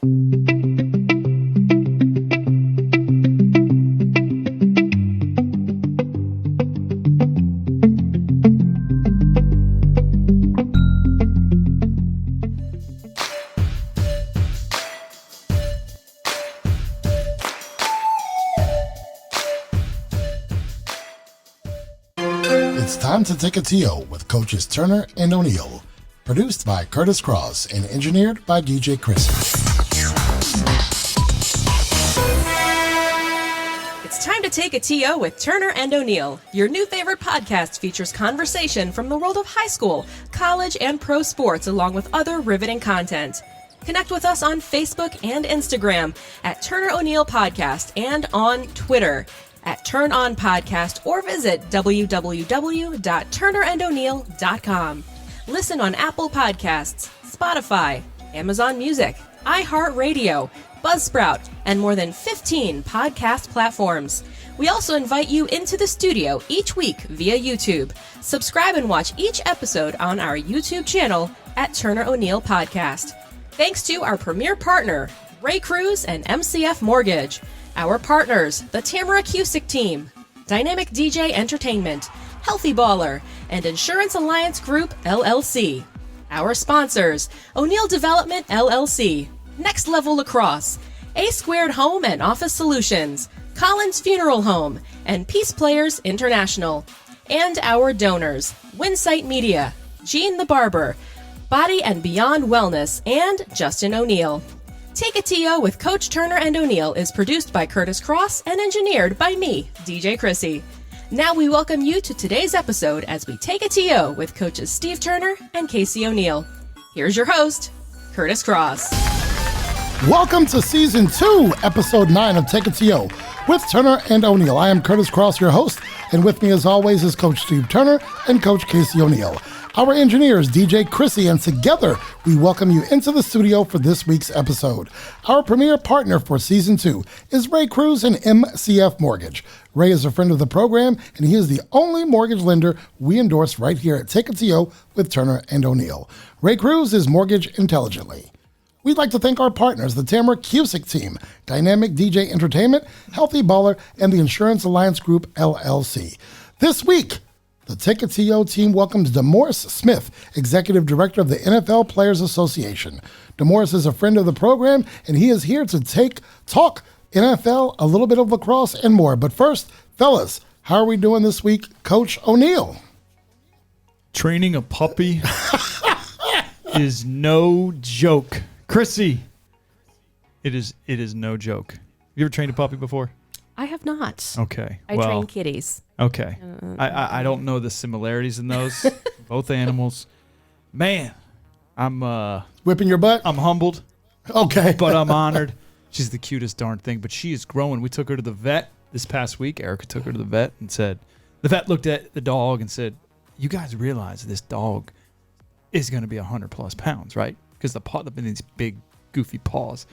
It's time to take a TO with coaches Turner and O'Neill. Produced by Kurtis Cross and engineered by DJ Krissy. It's time to take a TO with Turner and O'Neill. Your new favorite podcast features conversation from the world of high school, college, and pro sports, along with other riveting content. Connect with us on Facebook and Instagram at Turner O'Neill Podcast and on Twitter at Turn On Podcast, or visit www.turnerando'neill.com. Listen on Apple Podcasts, Spotify, Amazon Music, iHeartRadio, Buzzsprout, and more than 15 podcast platforms. We also invite you into the studio each week via YouTube. Subscribe and watch each episode on our YouTube channel at Turner O'Neill Podcast. Thanks to our premier partner, Ray Cruz and MCF Mortgage. Our partners, the Tamara Cusick Team, Dynamic DJ Entertainment, Healthy Baller, and Insurance Alliance Group, LLC. Our sponsors, O'Neill Development, LLC, Next Level Lacrosse, A Squared Home and Office Solutions, Collins Funeral Home, and Peace Players International. And our donors, Winsight Media, Gene the Barber, Body and Beyond Wellness, and Justin O'Neill. Take a TO with Coach Turner and O'Neill is produced by Kurtis Cross and engineered by me, DJ Krissy. Now we welcome you to today's episode as we take a TO with coaches Steve Turner and Casey O'Neill. Here's your host, Kurtis Cross. Welcome to Season 2, Episode 9 of Take a TO with Turner and O'Neill. I am Kurtis Cross, your host, and with me as always is Coach Steve Turner and Coach Casey O'Neill. Our engineer is DJ Krissy, and together we welcome you into the studio for this week's episode. Our premier partner for Season 2 is Ray Cruz and MCF Mortgage. Ray is a friend of the program, and he is the only mortgage lender we endorse right here at Take a TO with Turner and O'Neill. Ray Cruz is Mortgage Intelligently. We'd like to thank our partners, the Tamara Cusick Team, Dynamic DJ Entertainment, Healthy Baller, and the Insurance Alliance Group, LLC. This week, the Take a TO team welcomes DeMaurice Smith, Executive Director of the NFL Players Association. DeMaurice is a friend of the program, and he is here to talk NFL, a little bit of lacrosse, and more. But first, fellas, how are we doing this week? Coach O'Neill. Training a puppy is no joke. Krissy, it is no joke. You ever trained a puppy before? I have not. Okay. I train kitties. Okay. I don't know the similarities in those. Both animals. Man, I'm Whipping your butt? I'm humbled. Okay. But I'm honored. She's the cutest darn thing, but she is growing. We took her to the vet this past week. Erica took her to the vet and said, the vet looked at the dog and said, you guys realize this dog is going to be 100 plus pounds, right? Because the paw, these big goofy paws.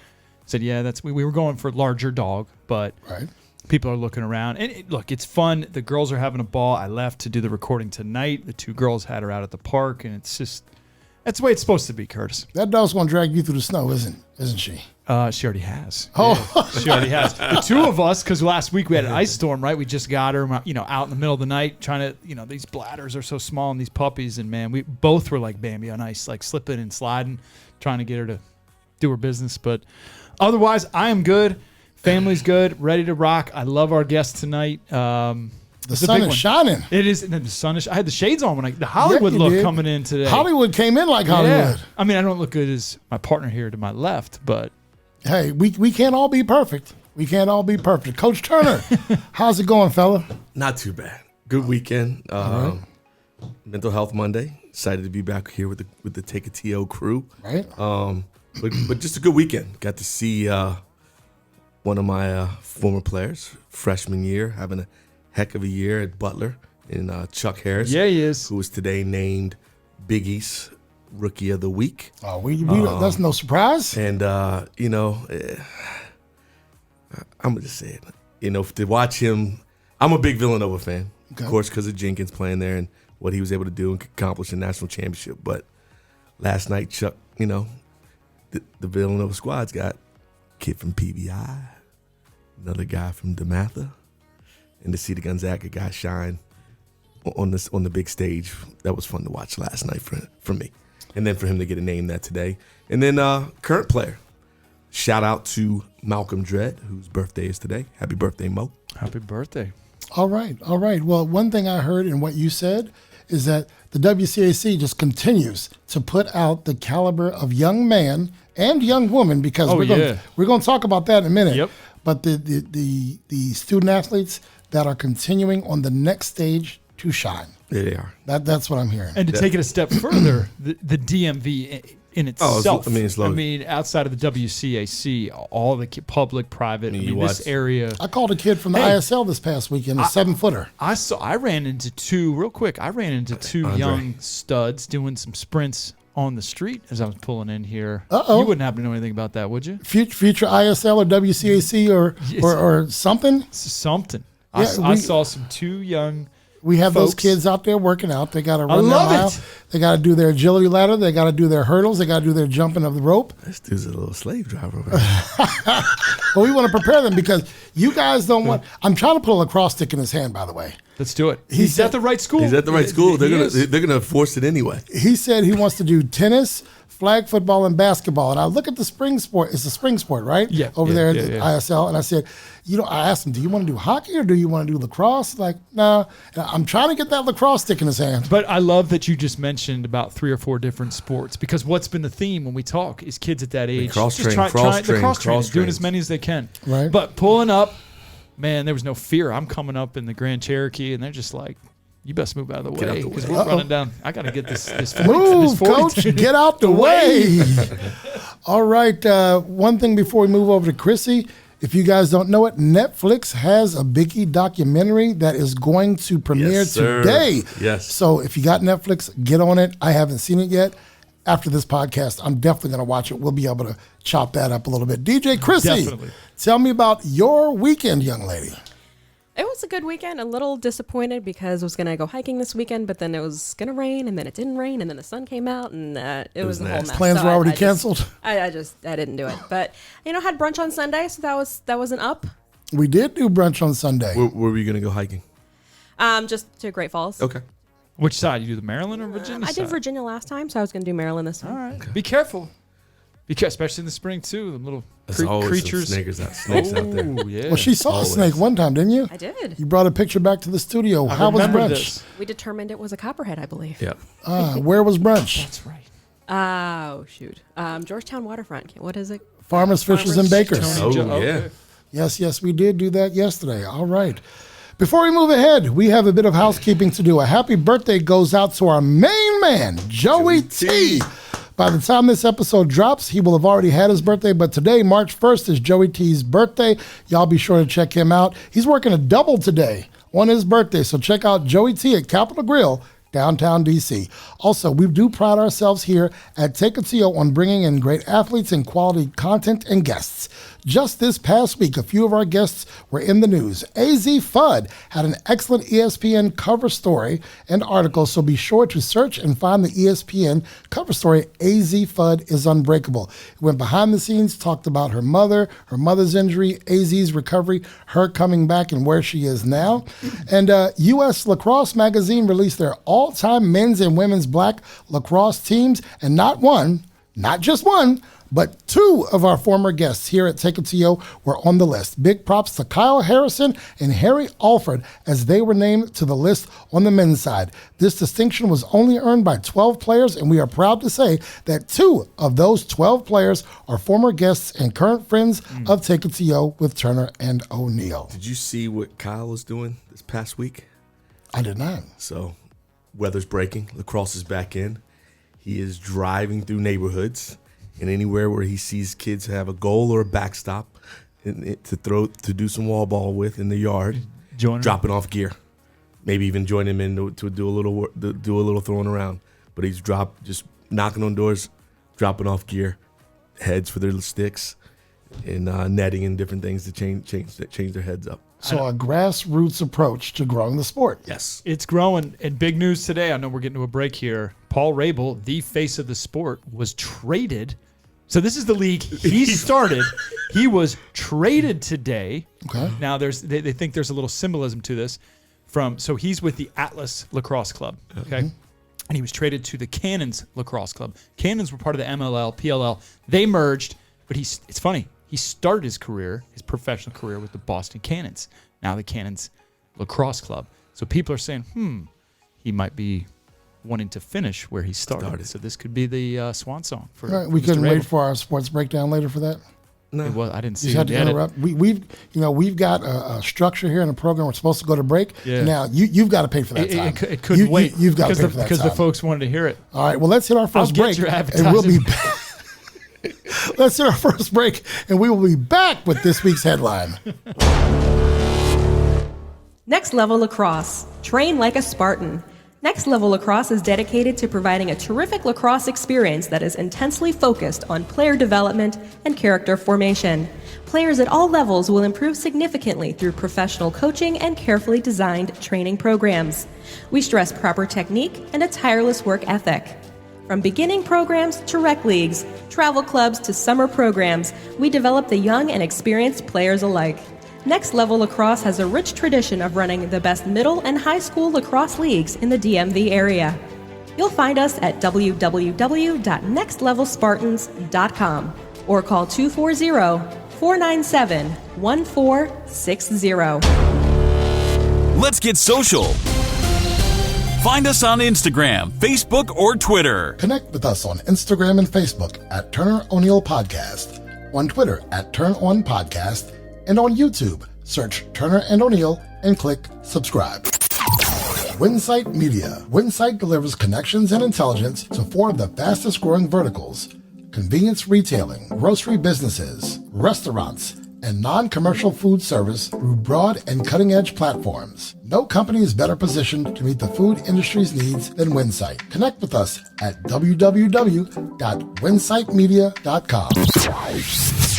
Said, yeah, we were going for larger dog, but right. People are looking around. And look, it's fun. The girls are having a ball. I left to do the recording tonight. The two girls had her out at the park, and it's just, that's the way it's supposed to be, Kurtis. That dog's going to drag you through the snow, isn't she? She already has. Oh. Yeah, she already has. The two of us, because last week we had an ice storm, right? We just got her, out in the middle of the night trying to, these bladders are so small and these puppies, and man, we both were like Bambi on ice, like slipping and sliding, trying to get her to do her business. But otherwise, I am good. Family's good, ready to rock. I love our guest tonight. The sun is shining. It is. And the sun is. I had the shades on when the Hollywood look coming in today. Hollywood came in like Hollywood. Yeah. I mean, I don't look good as my partner here to my left, but hey, we can't all be perfect. We can't all be perfect. Coach Turner, how's it going, fella? Not too bad. Good weekend. Right. Mental Health Monday. Excited to be back here with the Take a TO crew. Right. But just a good weekend. Got to see one of my former players, freshman year, having a heck of a year at Butler, in Chuck Harris. Yeah, he is. Who was today named Big East Rookie of the Week. Oh, that's no surprise. And, I'm going to just say it. To watch him, I'm a big Villanova fan, okay. Of course, because of Jenkins playing there and what he was able to do and accomplish a national championship. But last night, Chuck, the Villanova squad's got a kid from PBI, another guy from DeMatha, and to see the Gonzaga guy shine on the big stage, that was fun to watch last night for me. And then for him to get a name that today. And then current player, shout out to Malcolm Dredd, whose birthday is today. Happy birthday, Mo. Happy birthday. All right. Well, one thing I heard in what you said is that the WCAC just continues to put out the caliber of young man and young woman, because we're going to talk about that in a minute. Yep. But the student athletes that are continuing on the next stage to shine. There they are. That's what I'm hearing. And to take it a step further, the DMV in itself. It's loaded. I mean, outside of the WCAC, all the this area. I called a kid from the ISL this past weekend, a 7-footer. I ran into two young studs doing some sprints on the street as I was pulling in here. Uh-oh. You wouldn't happen to know anything about that, would you? Future ISL or WCAC or something? Something. Yeah, I saw some two young. We have those folks. kids out there working out. They got to run I their love mile. it. They got to do their agility ladder. They got to do their hurdles. They got to do their jumping of the rope. This dude's a little slave driver over there. But we want to prepare them because you guys don't want. I'm trying to put a lacrosse stick in his hand, by the way. Let's do it. He He's said- at the right school. He's at the right school. He They're is. gonna force it anyway. He said he wants to do tennis, flag football, and basketball. And I look at the spring sport. It's a spring sport, right? Yeah. Over there at Yeah. ISL. And I said, I asked him, do you want to do hockey or do you want to do lacrosse? Like, nah. And I'm trying to get that lacrosse stick in his hand. But I love that you just mentioned about 3 or 4 different sports, because what's been the theme when we talk is kids at that age cross just train, cross training, doing trains. as many as they can. Right. But pulling up, man, there was no fear. I'm coming up in the Grand Cherokee, and they're just like, "You best move out of the Get out way the because way. we're running down. I got to get this 40, Move, this 40 coach. Get out the way. All right. One thing before we move over to Krissy. If you guys don't know it, Netflix has a Biggie documentary that is going to premiere Yes, sir. today. Yes. So if you got Netflix, get on it. I haven't seen it yet. After this podcast, I'm definitely going to watch it. We'll be able to chop that up a little bit. DJ Krissy, Definitely. tell me about your weekend, young lady. It was a good weekend. A little disappointed because I was going to go hiking this weekend, but then it was going to rain, and then it didn't rain, and then the sun came out, and it was a whole nasty. mess. Plans So were already I just- canceled. I didn't do it. But, had brunch on Sunday, so that was an up. We did do brunch on Sunday. Where were you gonna go hiking? Just to Great Falls. Okay. Which side? You do the Maryland or Virginia I side? did Virginia last time, so I was going to do Maryland this time. All right. Be careful. Especially in the spring, too. The little There's always creatures. some snakes out there. Oh, yeah. Well, she saw Always. a snake one time, didn't you? I did. You brought a picture back to the studio. I How was remember brunch? this. We determined it was a copperhead, I believe. Yeah. Where was brunch? That's right. Oh, shoot. Georgetown Waterfront. What is it? Farmers, Fishers, and Bakers. Oh, Joe- yeah. Yes, we did do that yesterday. All right. Before we move ahead, we have a bit of housekeeping to do. A happy birthday goes out to our main man, Joey T. By the time this episode drops, he will have already had his birthday, but today, March 1st, is Joey T's birthday. Y'all be sure to check him out. He's working a double today on his birthday, so check out Joey T at Capitol Grill, downtown DC. Also, we do pride ourselves here at Take It To You on bringing in great athletes and quality content and guests. Just this past week, a few of our guests were in the news. AZ Fudd had an excellent ESPN cover story and article, so be sure to search and find the ESPN cover story, AZ Fudd is Unbreakable. It went behind the scenes, talked about her mother's injury, AZ's recovery, her coming back and where she is now. And U.S. Lacrosse Magazine released their all-time men's and women's black lacrosse teams, and not just one, but 2 of our former guests here at Take It To You were on the list. Big props to Kyle Harrison and Harry Alford as they were named to the list on the men's side. This distinction was only earned by 12 players, and we are proud to say that 2 of those 12 players are former guests and current friends of Take It To You with Turner and O'Neill. Did you see what Kyle was doing this past week? I did not. So, weather's breaking. Lacrosse is back in. He is driving through neighborhoods and anywhere where he sees kids have a goal or a backstop to do some wall ball with in the yard, dropping off gear. Maybe even join him in to do a little throwing around. But he's just knocking on doors, dropping off gear, heads for their sticks, and netting and different things to change their heads up. So a grassroots approach to growing the sport. Yes. It's growing. And big news today, I know we're getting to a break here. Paul Rabel, the face of the sport, was traded So this is the league he started. He was traded today. Okay. Now they think there's a little symbolism to this. So he's with the Atlas Lacrosse Club. Okay. Mm-hmm. And he was traded to the Cannons Lacrosse Club. Cannons were part of the MLL, PLL. They merged, but it's funny. He started his professional career with the Boston Cannons. Now the Cannons Lacrosse Club. So people are saying, he might be wanting to finish where he started. So this could be the swan song for Right, we Mr. couldn't Rabel. wait for our sports breakdown later for that. No, I didn't see You just had to the edit. interrupt. We've got a structure here in the program. We're supposed to go to break. Yeah. Now you've got to pay for that time. It couldn't wait. You've got to pay for that because time. the folks wanted to hear it. All right. Well, let's hit our first get break, your and we'll be. advertising. Let's hit our first break, and we will be back with this week's headline. Next Level Lacrosse. Train like a Spartan. Next Level Lacrosse is dedicated to providing a terrific lacrosse experience that is intensely focused on player development and character formation. Players at all levels will improve significantly through professional coaching and carefully designed training programs. We stress proper technique and a tireless work ethic. From beginning programs to rec leagues, travel clubs to summer programs, we develop the young and experienced players alike. Next Level Lacrosse has a rich tradition of running the best middle and high school lacrosse leagues in the DMV area. You'll find us at www.nextlevelspartans.com or call 240-497-1460. Let's get social. Find us on Instagram, Facebook, or Twitter. Connect with us on Instagram and Facebook at Turner O'Neill Podcast, on Twitter at Turn On Podcast, and on YouTube, search Turner and O'Neill and click subscribe. Winsight Media. Winsight delivers connections and intelligence to four of the fastest growing verticals: convenience retailing, grocery businesses, restaurants, and non-commercial food service through broad and cutting-edge platforms. No company is better positioned to meet the food industry's needs than Winsight. Connect with us at www.winsightmedia.com.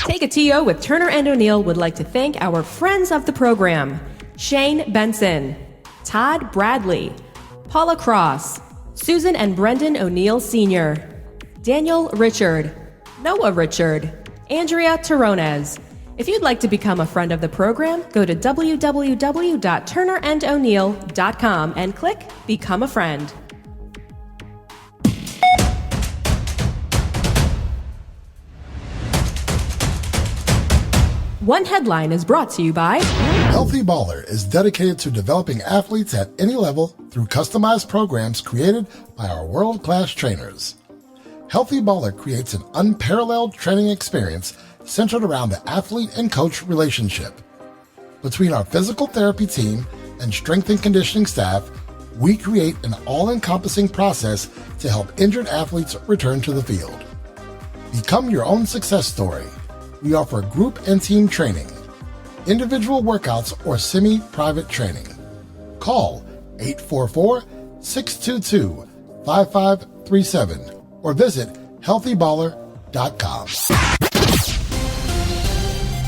Take a TO with Turner and O'Neill would like to thank our friends of the program: Shane Benson, Todd Bradley, Paula Cross, Susan and Brendan O'Neill Sr., Daniel Richard, Noah Richard, Andrea Terronez. If you'd like to become a friend of the program, go to www.turnerando'neill.com and click Become a Friend. One Headline is brought to you by Healthy Baller is dedicated to developing athletes at any level through customized programs created by our world-class trainers. Healthy Baller creates an unparalleled training experience centered around the athlete and coach relationship. Between our physical therapy team and strength and conditioning staff, we create an all-encompassing process to help injured athletes return to the field. Become your own success story. We offer group and team training, individual workouts, or semi-private training. Call 844-622-5537 or visit healthyballer.com.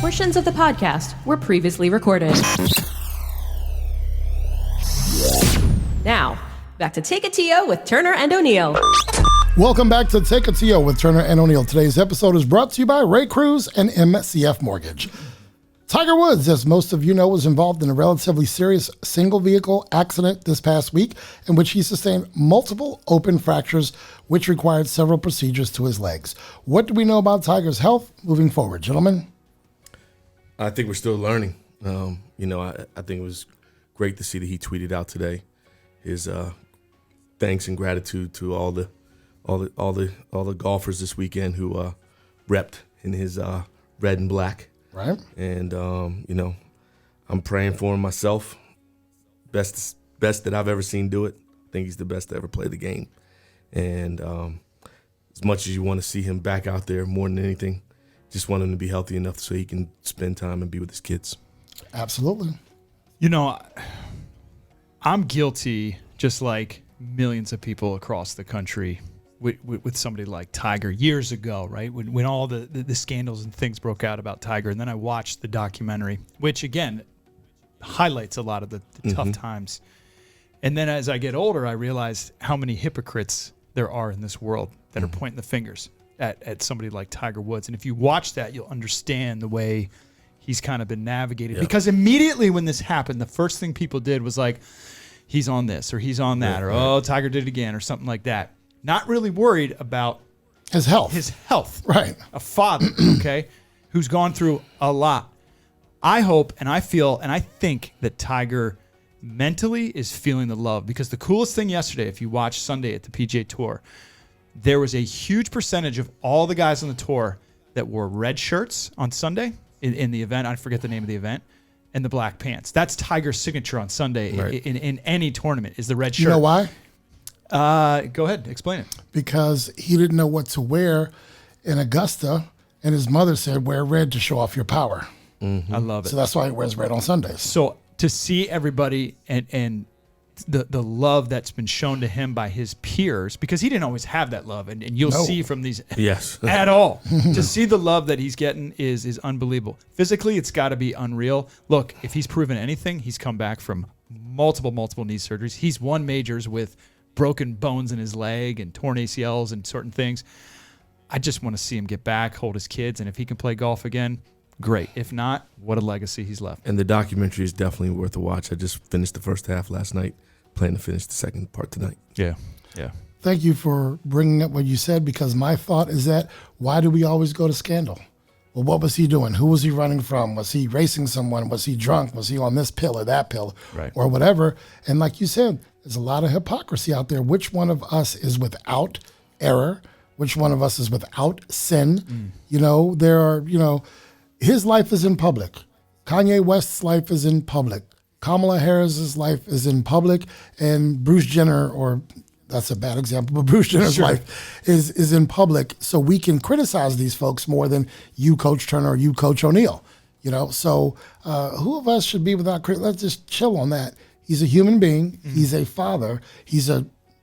Portions of the podcast were previously recorded. Now, back to Take a TO with Turner and O'Neill. Welcome back to Take a TO with Turner and O'Neill. Today's episode is brought to you by Ray Cruz and MCF Mortgage. Tiger Woods, as most of you know, was involved in a relatively serious single-vehicle accident this past week in which he sustained multiple open fractures, which required several procedures to his legs. What do we know about Tiger's health moving forward, gentlemen? I think we're still learning. I think it was great to see that he tweeted out today his thanks and gratitude to all the golfers this weekend who repped in his red and black. Right. And I'm praying for him myself. Best that I've ever seen do it. I think he's the best to ever play the game. And as much as you want to see him back out there, more than anything, just want him to be healthy enough so he can spend time and be with his kids. Absolutely. I'm guilty, just like millions of people across the country, with somebody like Tiger years ago, right? When all the scandals and things broke out about Tiger. And then I watched the documentary, which, again, highlights a lot of the tough times. And then as I get older, I realized how many hypocrites there are in this world that are pointing the fingers. at somebody like Tiger Woods. And if you watch that, you'll understand the way he's kind of been navigated. Because immediately when this happened, the first thing people did was like, he's on this or he's on that, or oh, Tiger did it again or something like that. Not really worried about his health. Right. A father, okay, who's gone through a lot. I hope and I feel and I think that Tiger mentally is feeling the love, because the coolest thing yesterday, if you watched Sunday at the PGA Tour, there was a huge percentage of all the guys on the tour that wore red shirts on Sunday in the event. I forget the name of the event. And the black pants. That's Tiger's signature on Sunday in any tournament, is the red shirt. You know why? Go ahead. Explain it. Because he didn't know what to wear in Augusta, and his mother said, wear red to show off your power. Mm-hmm. I love it. So that's why he wears red on Sundays. So to see everybody and the love that's been shown to him by his peers, because he didn't always have that love, and you'll see from these at all. To see the love that he's getting is unbelievable. Physically, it's got to be unreal. Look, if he's proven anything, he's come back from multiple knee surgeries. He's won majors with broken bones in his leg and torn ACLs and certain things. I just want to see him get back, hold his kids, and if he can play golf again, great. If not, what a legacy he's left. And the documentary is definitely worth a watch. I just finished the first half last night. Plan to finish the second part tonight. Yeah. Thank you for bringing up what you said, because my thought is that why do we always go to scandal? Well, what was he doing? Who was he running from? Was he racing someone? Was he drunk? Was he on this pill or that pill or whatever? And like you said, there's a lot of hypocrisy out there. Which one of us is without error? Which one of us is without sin? You know, there are, his life is in public. Kanye West's life is in public. Kamala Harris's life is in public, and Bruce Jenner, or that's a bad example, but Bruce Jenner's life is in public. So we can criticize these folks more than you, Coach Turner, or you, Coach O'Neill. So who of us should be without crit? Let's just chill on that. He's a human being. He's a father. He's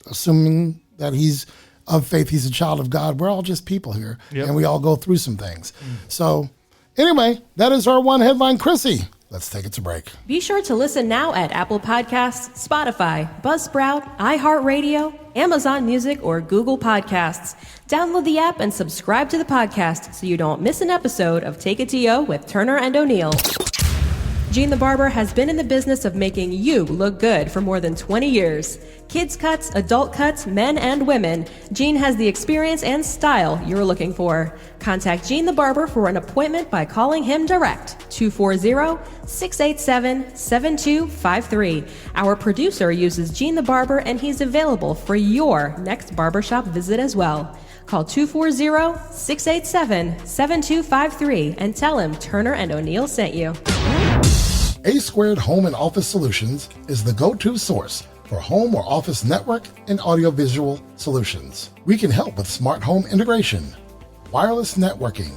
assuming that he's of faith. He's a child of God. We're all just people here, and we all go through some things. So anyway, that is our one headline, Krissy. Let's take it to break. Be sure to listen now at Apple Podcasts, Spotify, Buzzsprout, iHeartRadio, Amazon Music, or Google Podcasts. Download the app and subscribe to the podcast so you don't miss an episode of Take It to Yo with Turner and O'Neill. Gene the Barber has been in the business of making you look good for more than 20 years. Kids cuts, adult cuts, men and women, Gene has the experience and style you're looking for. Contact Gene the Barber for an appointment by calling him direct, 240-687-7253. Our producer uses Gene the Barber, and he's available for your next barbershop visit as well. Call 240-687-7253 and tell him Turner and O'Neill sent you. A Squared Home and Office Solutions is the go-to source for home or office network and audiovisual solutions. We can help with smart home integration, wireless networking,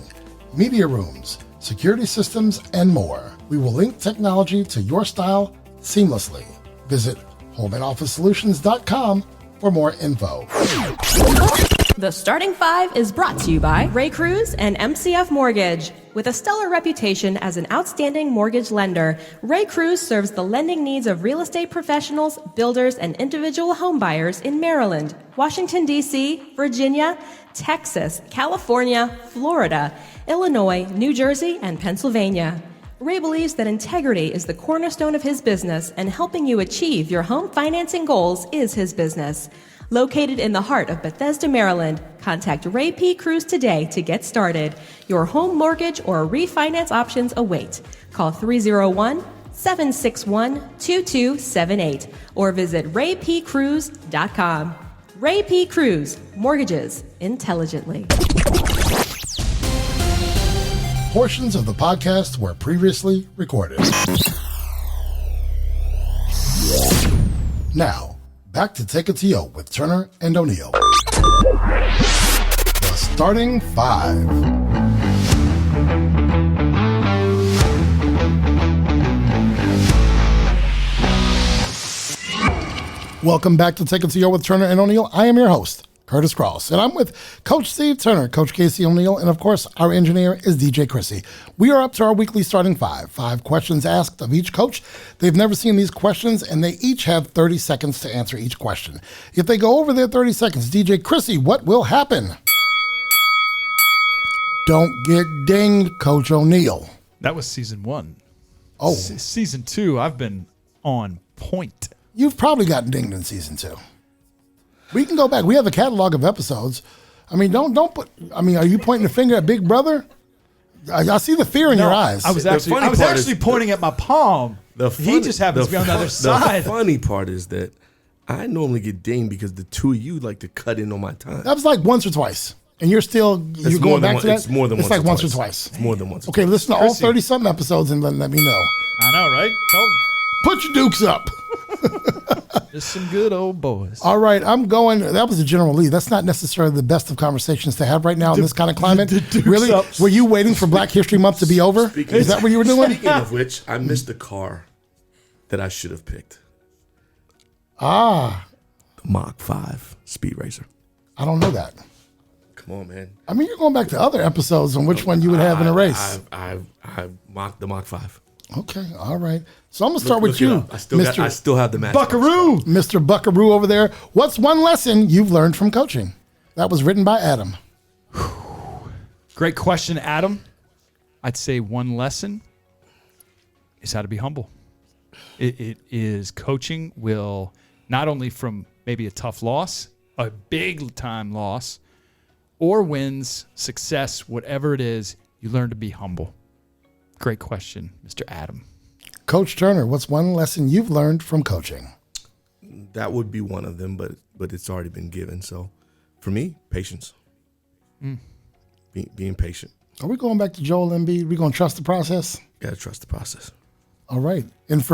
media rooms, security systems, and more. We will link technology to your style seamlessly. Visit homeandofficesolutions.com for more info. The Starting Five is brought to you by Ray Cruz and MCF Mortgage. With a stellar reputation as an outstanding mortgage lender, Ray Cruz serves the lending needs of real estate professionals, builders, and individual home buyers in Maryland, Washington, D.C., Virginia, Texas, California, Florida, Illinois, New Jersey, and Pennsylvania. Ray believes that integrity is the cornerstone of his business, and helping you achieve your home financing goals is his business. Located in the heart of Bethesda, Maryland, contact Ray P. Cruz today to get started. Your home mortgage or refinance options await. Call 301-761-2278 or visit raypcruz.com. Ray P. Cruz, mortgages intelligently. Portions of the podcast were previously recorded. Now, back to Take It to Yo with Turner and O'Neill. The Starting Five. Welcome back to Take It to Yo with Turner and O'Neill. I am your host, Kurtis Cross, and I'm with Coach Steve Turner, Coach Casey O'Neill, and of course, our engineer is DJ Krissy. We are up to our weekly Starting Five. 5 questions asked of each coach. They've never seen these questions, and they each have 30 seconds to answer each question. If they go over their 30 seconds, DJ Krissy, what will happen? Don't get dinged, Coach O'Neill. That was season 1. Oh. Season 2, I've been on point. You've probably gotten dinged in season 2. We can go back. We have a catalog of episodes. I mean, don't put. I mean, are you pointing the finger at Big Brother? I see the fear in your eyes. I was actually pointing at my palm. He just happens to be on the other side. The funny part is that I normally get dinged because the two of you like to cut in on my time. That was like once or twice. And you're going back to that? It's more than it's once. It's like once or twice. It's more than once. Okay, listen to all 30-something episodes and let me know. I know, right? Put your dukes up. Just some good old boys. All right, I'm going. That was a general lead. That's not necessarily the best of conversations to have right now in this kind of climate. Really? Were you waiting for Black History Month to be over? Is that what you were doing? Speaking of which, I missed the car that I should have picked. The Mach 5 Speed Racer. I don't know that. Come on, man. I mean, you're going back to other episodes on which one you would have in a race. I mocked the Mach 5. Okay, all right. So I'm going to start with you, I still have the match. Buckaroo! Mr. Buckaroo over there. What's one lesson you've learned from coaching? That was written by Adam. Great question, Adam. I'd say one lesson is how to be humble. It is coaching will not only from maybe a tough loss, a big time loss, or wins, success, whatever it is, you learn to be humble. Great question, Mr. Adam. Coach Turner, what's one lesson you've learned from coaching? That would be one of them, but it's already been given. So for me, patience. Being patient. Are we going back to Joel Embiid? We going to trust the process? Got to trust the process. All right. And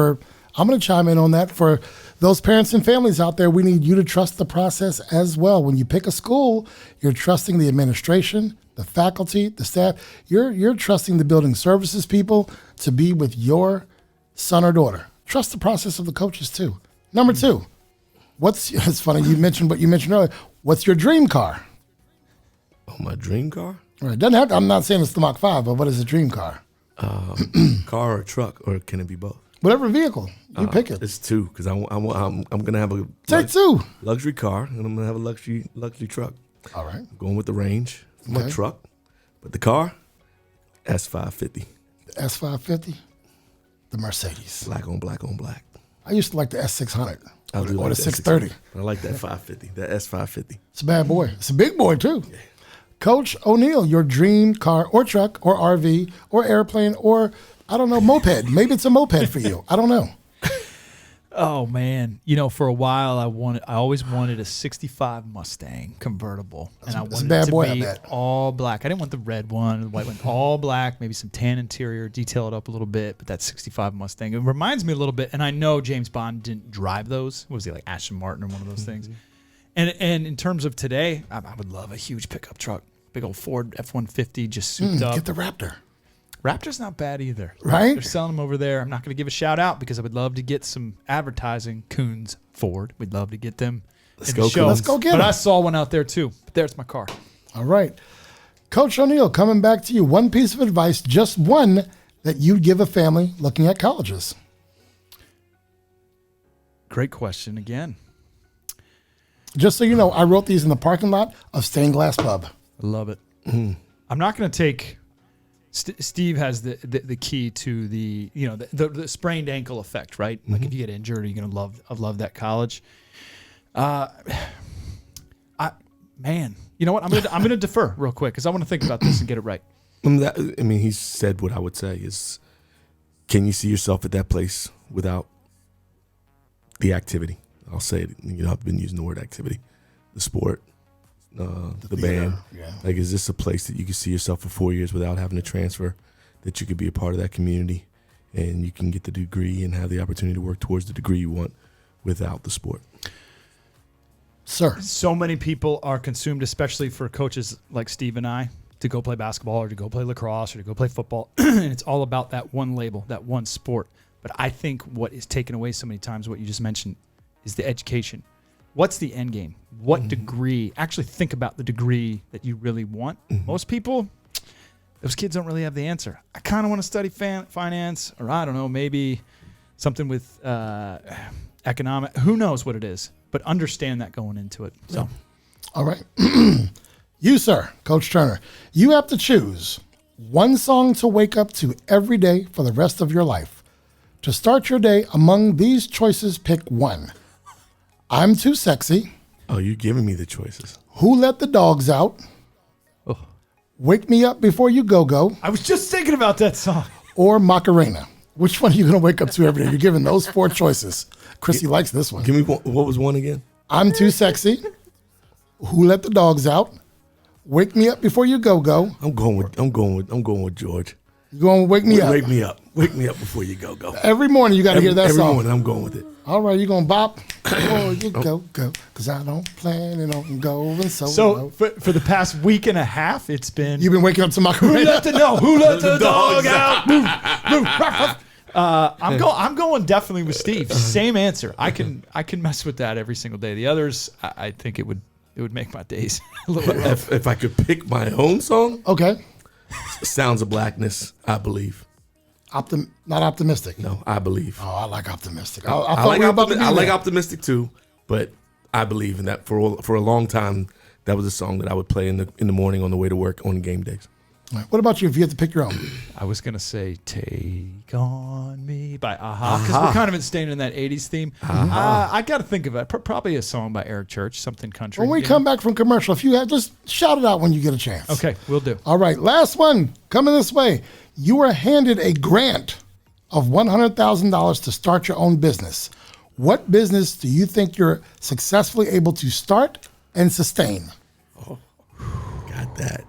I'm going to chime in on that. For those parents and families out there, we need you to trust the process as well. When you pick a school, you're trusting the administration, the faculty, the staff. You're trusting the building services people to be with your son or daughter. Trust the process of the coaches too. Number 2, it's funny you mentioned what you mentioned earlier. What's your dream car? Oh, my dream car? Right. Doesn't have to, I'm not saying it's the Mach 5, but what is a dream car? Car or truck, or can it be both? Whatever vehicle you pick it. It's 2 because I'm gonna have a Take 2 luxury car and I'm gonna have a luxury truck. All right. I'm going with the range for my truck, but the car, S550. The S550, the Mercedes. Black on black on black. I used to like the S600 or the 630. I like that 550, that S550. It's a bad boy. It's a big boy too. Yeah. Coach O'Neill, your dream car or truck or RV or airplane or, I don't know, moped. Maybe it's a moped for you. I don't know. Oh man, for a while I always wanted a '65 Mustang convertible, and I wanted it to be all black. I didn't want the red one, the white one, all black. Maybe some tan interior, detail it up a little bit. But that '65 Mustang, it reminds me a little bit. And I know James Bond didn't drive those. What was he, like Aston Martin or one of those things? And in terms of today, I would love a huge pickup truck, big old Ford F-150, just souped up. Get the Raptor. Raptor's not bad either. Right? They're selling them over there. I'm not going to give a shout out because I would love to get some advertising. Coons Ford. We'd love to get them. Let's go get them. But I saw one out there too. But there's my car. All right. Coach O'Neill, coming back to you. One piece of advice, just one, that you'd give a family looking at colleges. Great question again. Just so you know, I wrote these in the parking lot of Stained Glass Pub. I love it. I'm not going to take... Steve has the key to the sprained ankle effect, right? Like if you get injured, you're gonna love that college. Man, you know what? I'm gonna defer real quick because I want to think about this and get it right. He said what I would say is, can you see yourself at that place without the activity? I'll say it. I've been using the word activity, the sport. The band. Yeah. Like, is this a place that you can see yourself for 4 years without having to transfer, that you could be a part of that community and you can get the degree and have the opportunity to work towards the degree you want without the sport? Sir. So many people are consumed, especially for coaches like Steve and I, to go play basketball or to go play lacrosse or to go play football. And it's all about that one label, that one sport. But I think what is taken away so many times, what you just mentioned, is the education. What's the end game? What degree? Actually think about the degree that you really want. Most people, those kids don't really have the answer. I kind of want to study finance, or I don't know, maybe something with economic. Who knows what it is? But understand that going into it. So, all right. You, sir, Coach Turner, you have to choose one song to wake up to every day for the rest of your life. To start your day, among these choices, pick one. I'm Too Sexy. Oh, you're giving me the choices. Who Let the Dogs Out? Oh. Wake Me Up Before You Go. I was just thinking about that song. Or Macarena. Which one are you going to wake up to every day? You're given those 4 choices. Krissy likes this one. Give me what was one again? I'm Too Sexy. Who Let the Dogs Out? Wake Me Up Before You Go. I'm going with George. You're going to Wake Me Up. Wake me up. Wake me up before you go. Every morning you got to hear that every song. Every morning I'm going with it. All right, you're going to bop. Before you go. Because I don't plan on going So for the past week and a half, it's been... You've been waking up to Macarena. Who let the dog out? Move. Ruff. I'm going definitely with Steve. Same answer. I can mess with that every single day. The others, I think it would make my days a little rough. If I could pick my own song, Okay. Sounds of Blackness, I believe. Not optimistic. No, I believe. Oh, I like optimistic. I like optimistic too, but I believe in that. For a long time, that was a song that I would play in the morning on the way to work on game days. All right. What about you if you had to pick your own? I was going to say Take On Me by A-ha, because we're kind of staying in that 80s theme. I got to think of it. Probably a song by Eric Church, something country. When we come back from commercial, if you have, just shout it out when you get a chance. Okay, we'll do. All right, last one coming this way. You were handed a grant of $100,000 to start your own business. What business do you think you're successfully able to start and sustain? Oh, got that.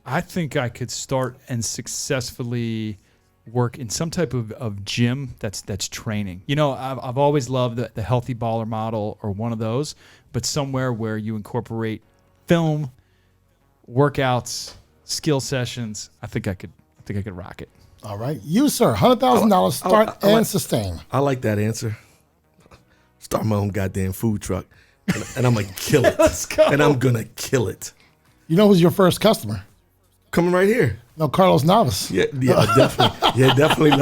I think I could start and successfully work in some type of gym that's training. You know, I've always loved the healthy baller model or one of those, but somewhere where you incorporate film, workouts, skill sessions. I think I could rock it. All right, you sir, $100,000 start and sustain. I like that answer. Start my own goddamn food truck, and I'm gonna kill it. Let's go. And I'm gonna kill it. You know who's your first customer? Coming right here. No, Carlos Navas. Yeah, definitely. Yeah, definitely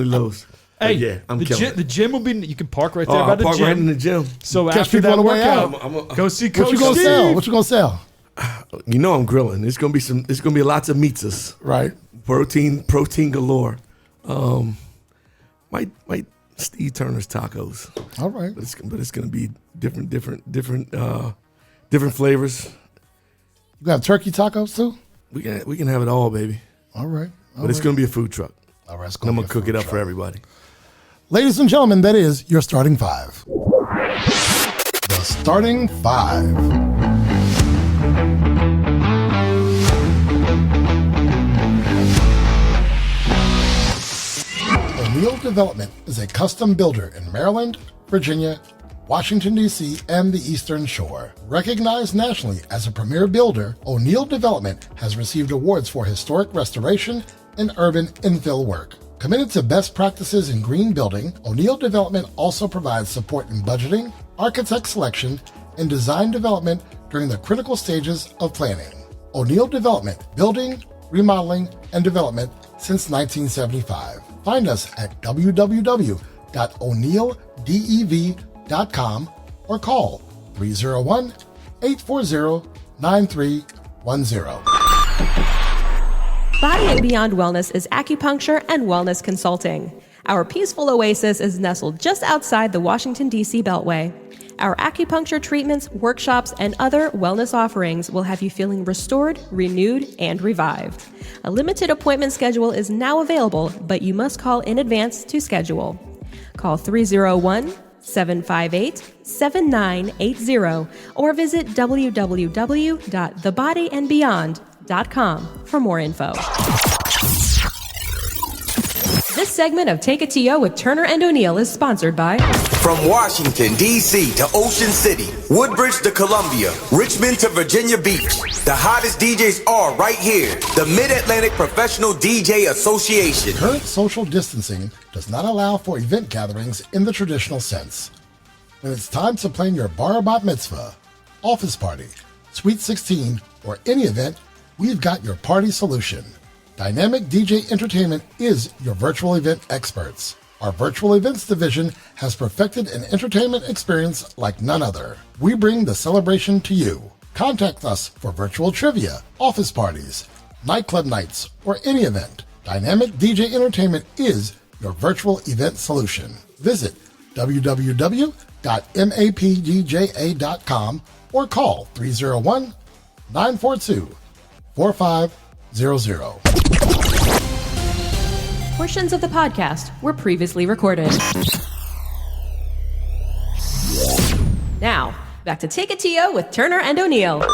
Lowe's. Hey, yeah, I'm killing it. The gym will be. You can park right there by the park gym. right in the gym. So Catch after people that on the way workout, go see Coach What you gonna Steve. sell? What you gonna sell? You know I'm grilling. It's gonna be lots of meats. Right. Protein galore. Might Steve Turner's tacos. All right. But it's gonna be different flavors. You got turkey tacos too? We can have it all, baby. All right. But it's gonna be a food truck. All right. And I'm gonna cook it up for everybody. Ladies and gentlemen, that is your starting 5. The starting 5. O'Neill Development is a custom builder in Maryland, Virginia, Washington, D.C., and the Eastern Shore. Recognized nationally as a premier builder, O'Neill Development has received awards for historic restoration and urban infill work. Committed to best practices in green building, O'Neill Development also provides support in budgeting, architect selection, and design development during the critical stages of planning. O'Neill Development, building, remodeling, and development since 1975. Find us at www.o'neilldev.com or call 301-840-9310. Body and Beyond Wellness is acupuncture and wellness consulting. Our peaceful oasis is nestled just outside the Washington, D.C. Beltway. Our acupuncture treatments, workshops, and other wellness offerings will have you feeling restored, renewed, and revived. A limited appointment schedule is now available, but you must call in advance to schedule. Call 301-758-7980 or visit www.thebodyandbeyond.com for more info. This segment of Take It To Yo with Turner and O'Neill is sponsored by... From Washington, D.C. to Ocean City, Woodbridge to Columbia, Richmond to Virginia Beach, the hottest DJs are right here. The Mid-Atlantic Professional DJ Association. Current social distancing does not allow for event gatherings in the traditional sense. When it's time to plan your bar bat mitzvah, office party, Sweet 16, or any event, we've got your party solution. Dynamic DJ Entertainment is your virtual event experts. Our virtual events division has perfected an entertainment experience like none other. We bring the celebration to you. Contact us for virtual trivia, office parties, nightclub nights, or any event. Dynamic DJ Entertainment is your virtual event solution. Visit www.mapdja.com or call 301-942-4500. Portions of the podcast were previously recorded. Now, back to Take It To You with Turner and O'Neill.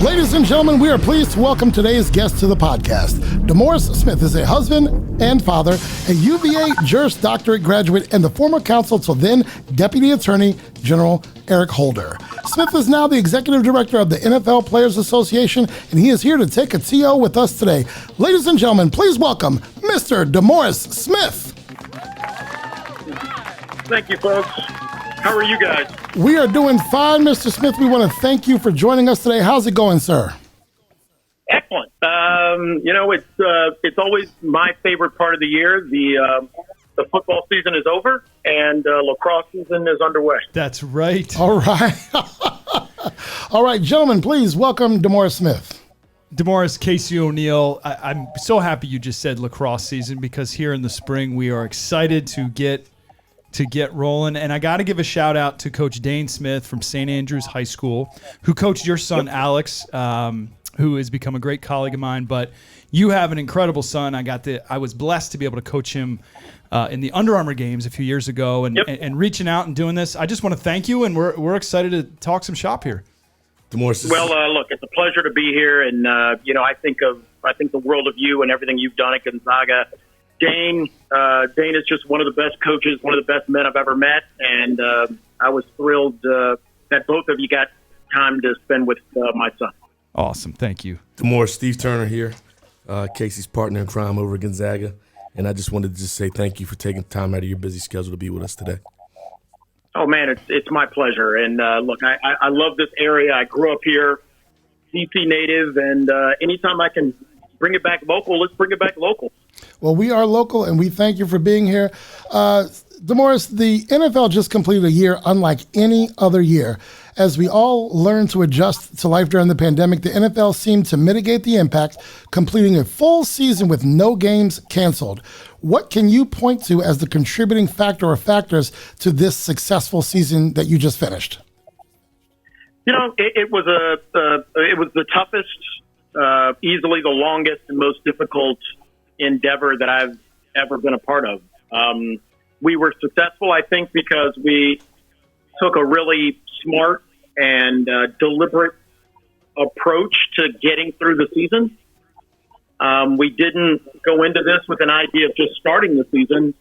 Ladies and gentlemen, we are pleased to welcome today's guest to the podcast. DeMaurice Smith is a husband and father, a UVA Juris Doctorate graduate, and the former counsel to then Deputy Attorney General Eric Holder. Smith is now the Executive Director of the NFL Players Association, and he is here to take a TO with us today. Ladies and gentlemen, please welcome Mr. DeMaurice Smith. Thank you, folks. How are you guys? We are doing fine, Mr. Smith. We want to thank you for joining us today. How's it going, sir? Excellent. It's always my favorite part of the year. The football season is over, and lacrosse season is underway. That's right. All right. All right, gentlemen, please welcome DeMaurice Smith. DeMaurice, Casey O'Neill, I'm so happy you just said lacrosse season, because here in the spring we are excited to get rolling. And I got to give a shout out to Coach Dane Smith from St. Andrews High School, who coached your son, Alex, who has become a great colleague of mine. But you have an incredible son. I was blessed to be able to coach him in the Under Armour games a few years ago, and reaching out and doing this. I just want to thank you, and we're excited to talk some shop here. DeMaurice, look, it's a pleasure to be here, and I think the world of you and everything you've done at Gonzaga. Dane is just one of the best coaches, one of the best men I've ever met, and I was thrilled that both of you got time to spend with my son. Awesome, thank you. DeMaurice, Steve Turner here, Casey's partner in crime over at Gonzaga, and I just wanted to just say thank you for taking time out of your busy schedule to be with us today. Oh, man, it's my pleasure, and look, I love this area. I grew up here, DC native, and anytime I can bring it back local, let's bring it back local. Well, we are local, and we thank you for being here. DeMaurice, the NFL just completed a year unlike any other year. As we all learn to adjust to life during the pandemic, the NFL seemed to mitigate the impact, completing a full season with no games canceled. What can you point to as the contributing factor or factors to this successful season that you just finished? It was the toughest, easily the longest and most difficult endeavor that I've ever been a part of. We were successful, I think, because we took a really smart and deliberate approach to getting through the season. We didn't go into this with an idea of just starting the season.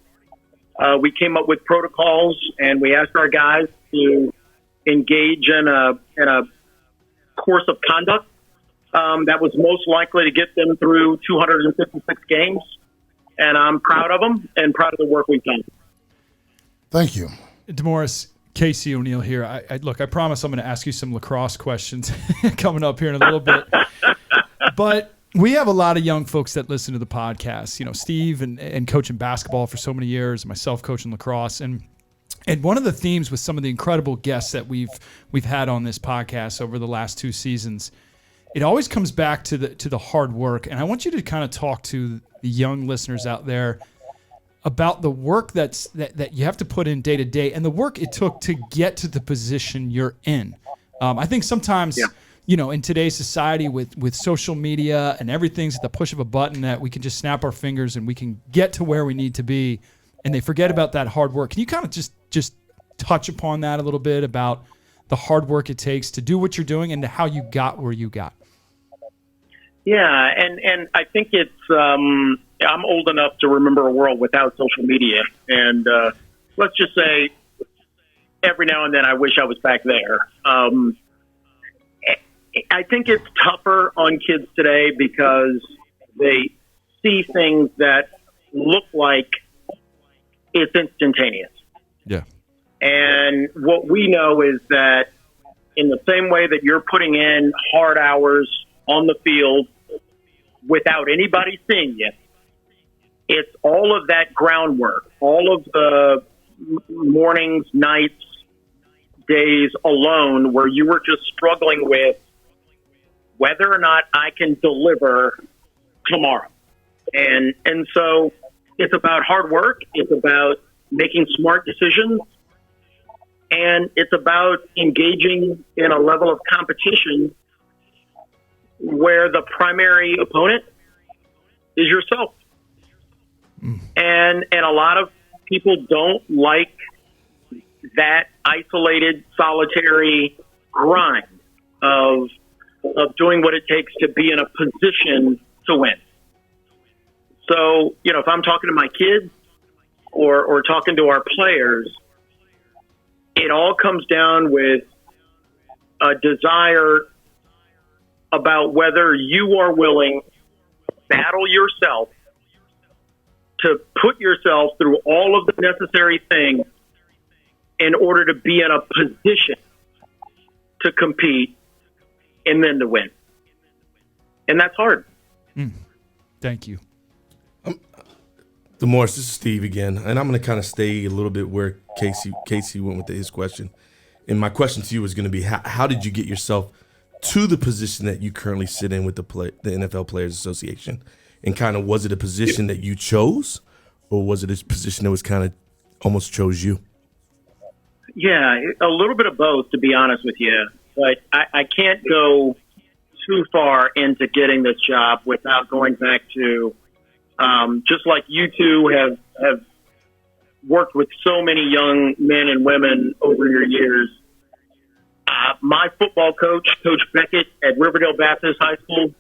We came up with protocols, and we asked our guys to engage in a course of conduct that was most likely to get them through 256 games. And I'm proud of them and proud of the work we've done. Thank you. DeMaurice, Casey O'Neill here. I promise I'm going to ask you some lacrosse questions coming up here in a little bit. But we have a lot of young folks that listen to the podcast. Steve and coaching basketball for so many years, myself coaching lacrosse. And one of the themes with some of the incredible guests that we've had on this podcast over the last two seasons, it always comes back to the hard work. And I want you to kind of talk to the young listeners out there about the work that you have to put in day to day, and the work it took to get to the position you're in. I think sometimes, in today's society with social media and everything's at the push of a button, that we can just snap our fingers and we can get to where we need to be, and they forget about that hard work. Can you kind of just touch upon that a little bit, about the hard work it takes to do what you're doing and how you got where you got? Yeah, and I think it's I'm old enough to remember a world without social media, and let's just say every now and then I wish I was back there. I think it's tougher on kids today because they see things that look like it's instantaneous. Yeah. And what we know is that in the same way that you're putting in hard hours on the field without anybody seeing you, it's all of that groundwork, all of the mornings, nights, days alone where you were just struggling with whether or not I can deliver tomorrow. And so it's about hard work. It's about making smart decisions. And it's about engaging in a level of competition where the primary opponent is yourself. And a lot of people don't like that isolated, solitary grind of doing what it takes to be in a position to win. So, if I'm talking to my kids or talking to our players, it all comes down with a desire about whether you are willing to battle yourself, to put yourself through all of the necessary things in order to be in a position to compete and then to win. And that's hard. Thank you. DeMaurice, this is Steve again, and I'm going to kind of stay a little bit where Casey went with his question. And my question to you is going to be, how did you get yourself to the position that you currently sit in with the NFL Players Association? And kind of, was it a position that you chose, or was it a position that was kind of almost chose you? Yeah, a little bit of both, to be honest with you. But I can't go too far into getting this job without going back to, just like you two have worked with so many young men and women over your years. My football coach, Coach Beckett at Riverdale Baptist High School,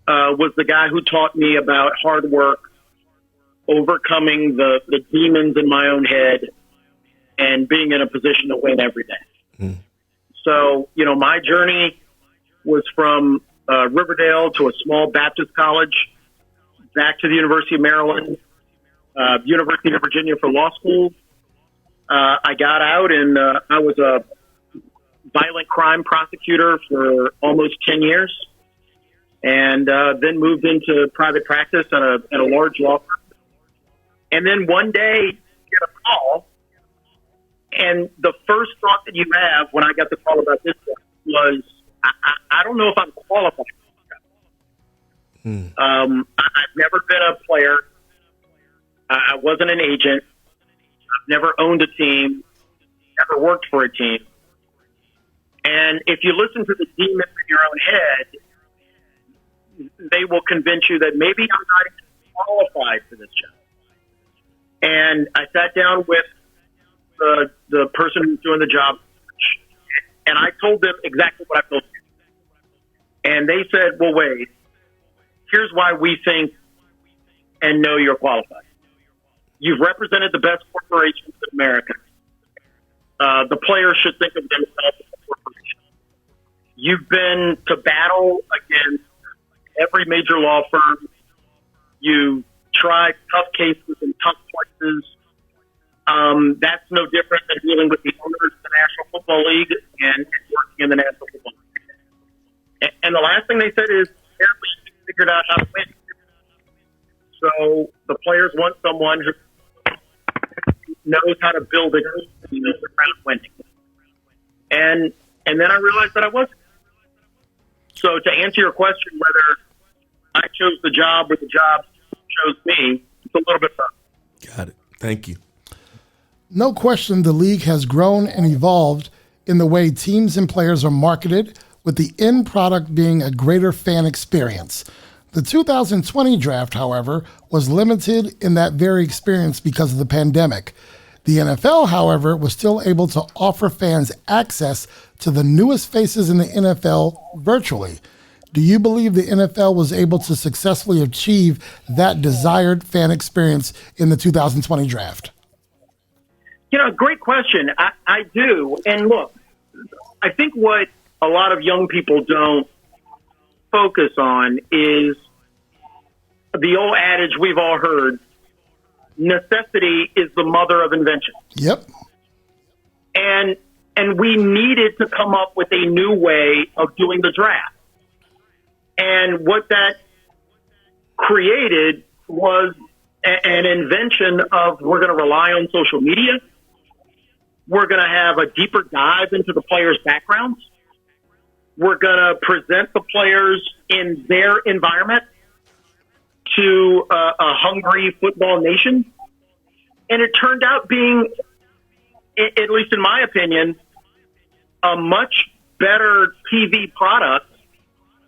was the guy who taught me about hard work, overcoming the demons in my own head, and being in a position to win every day. So, my journey was from Riverdale to a small Baptist college, back to the University of Maryland, University of Virginia for law school. I got out and I was a violent crime prosecutor for almost 10 years, and then moved into private practice at a large law firm. And then one day, get a call, and the first thought that you have when I got the call about this was, I don't know if I'm qualified. I've never been a player. I wasn't an agent. I've never owned a team, never worked for a team. And if you listen to the demons in your own head, they will convince you that maybe I'm not even qualified for this job. And I sat down with the person who's doing the job, and I told them exactly what I told you. And they said, well, wait, here's why we think and know you're qualified. You've represented the best corporations in America. The players should think of themselves as a corporation. You've been to battle against every major law firm. You tried tough cases in tough places. That's no different than dealing with the owners of the National Football League and working in the National Football League. And the last thing they said is, apparently you figured out how to win. So the players want someone who knows how to build a team around winning. And then I realized that I wasn't. So to answer your question, whether I chose the job or the job chose me, it's a little bit tough. Got it. Thank you. No question the league has grown and evolved in the way teams and players are marketed, with the end product being a greater fan experience. The 2020 draft, however, was limited in that very experience because of the pandemic. The NFL, however, was still able to offer fans access to the newest faces in the NFL virtually. Do you believe the NFL was able to successfully achieve that desired fan experience in the 2020 draft? Great question. I do. And look, I think what a lot of young people don't focus on is the old adage we've all heard, necessity is the mother of invention. Yep. And we needed to come up with a new way of doing the draft. And what that created was an invention of we're going to rely on social media. We're going to have a deeper dive into the players' backgrounds. We're going to present the players in their environment to a hungry football nation. And it turned out being, at least in my opinion, a much better TV product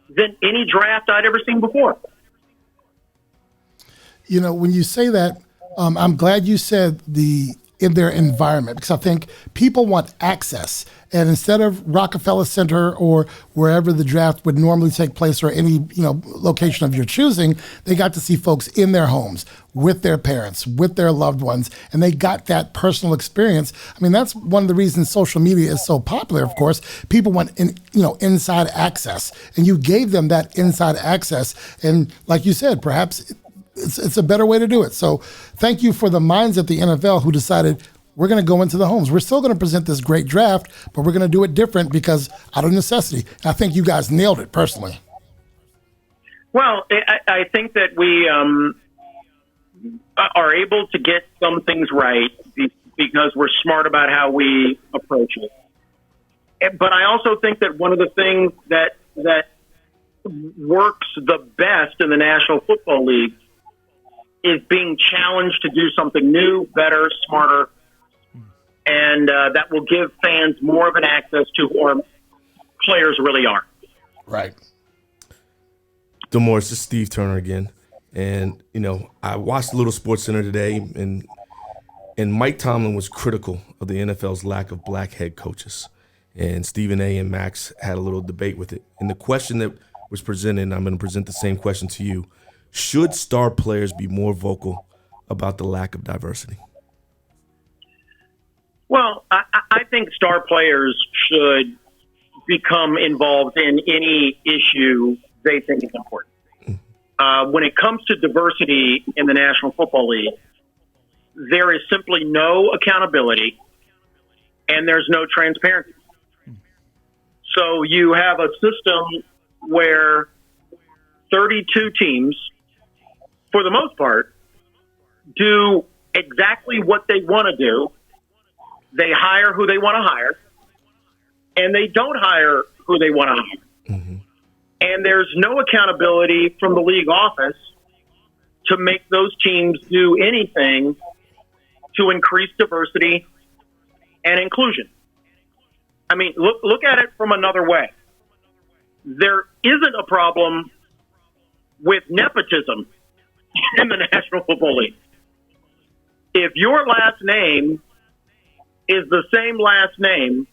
than any draft I'd ever seen before. You know, when you say that, I'm glad you said in their environment, because I think people want access. And instead of Rockefeller Center or wherever the draft would normally take place, or any location of your choosing, they got to see folks in their homes with their parents, with their loved ones, and they got that personal experience. I mean, that's one of the reasons social media is so popular. Of course, people want inside access, and you gave them that inside access. And like you said, perhaps it's a better way to do it. So thank you for the minds at the NFL who decided we're going to go into the homes. We're still going to present this great draft, but we're going to do it different because out of necessity. And I think you guys nailed it personally. Well, I think that we are able to get some things right because we're smart about how we approach it. But I also think that one of the things that works the best in the National Football League is being challenged to do something new, better, smarter, and that will give fans more of an access to who our players really are. Right. DeMaurice, this is Steve Turner again. And, I watched Little Sports Center today, and Mike Tomlin was critical of the NFL's lack of black head coaches. And Stephen A. and Max had a little debate with it. And the question that was presented, and I'm going to present the same question to you, should star players be more vocal about the lack of diversity? Well, I think star players should become involved in any issue they think is important. When it comes to diversity in the National Football League, there is simply no accountability and there's no transparency. So you have a system where 32 teams, for the most part, do exactly what they want to do. They hire who they want to hire, and they don't hire who they want to hire. Mm-hmm. And there's no accountability from the league office to make those teams do anything to increase diversity and inclusion. I mean, look at it from another way. There isn't a problem with nepotism in the National Football League. If your last name is the same last name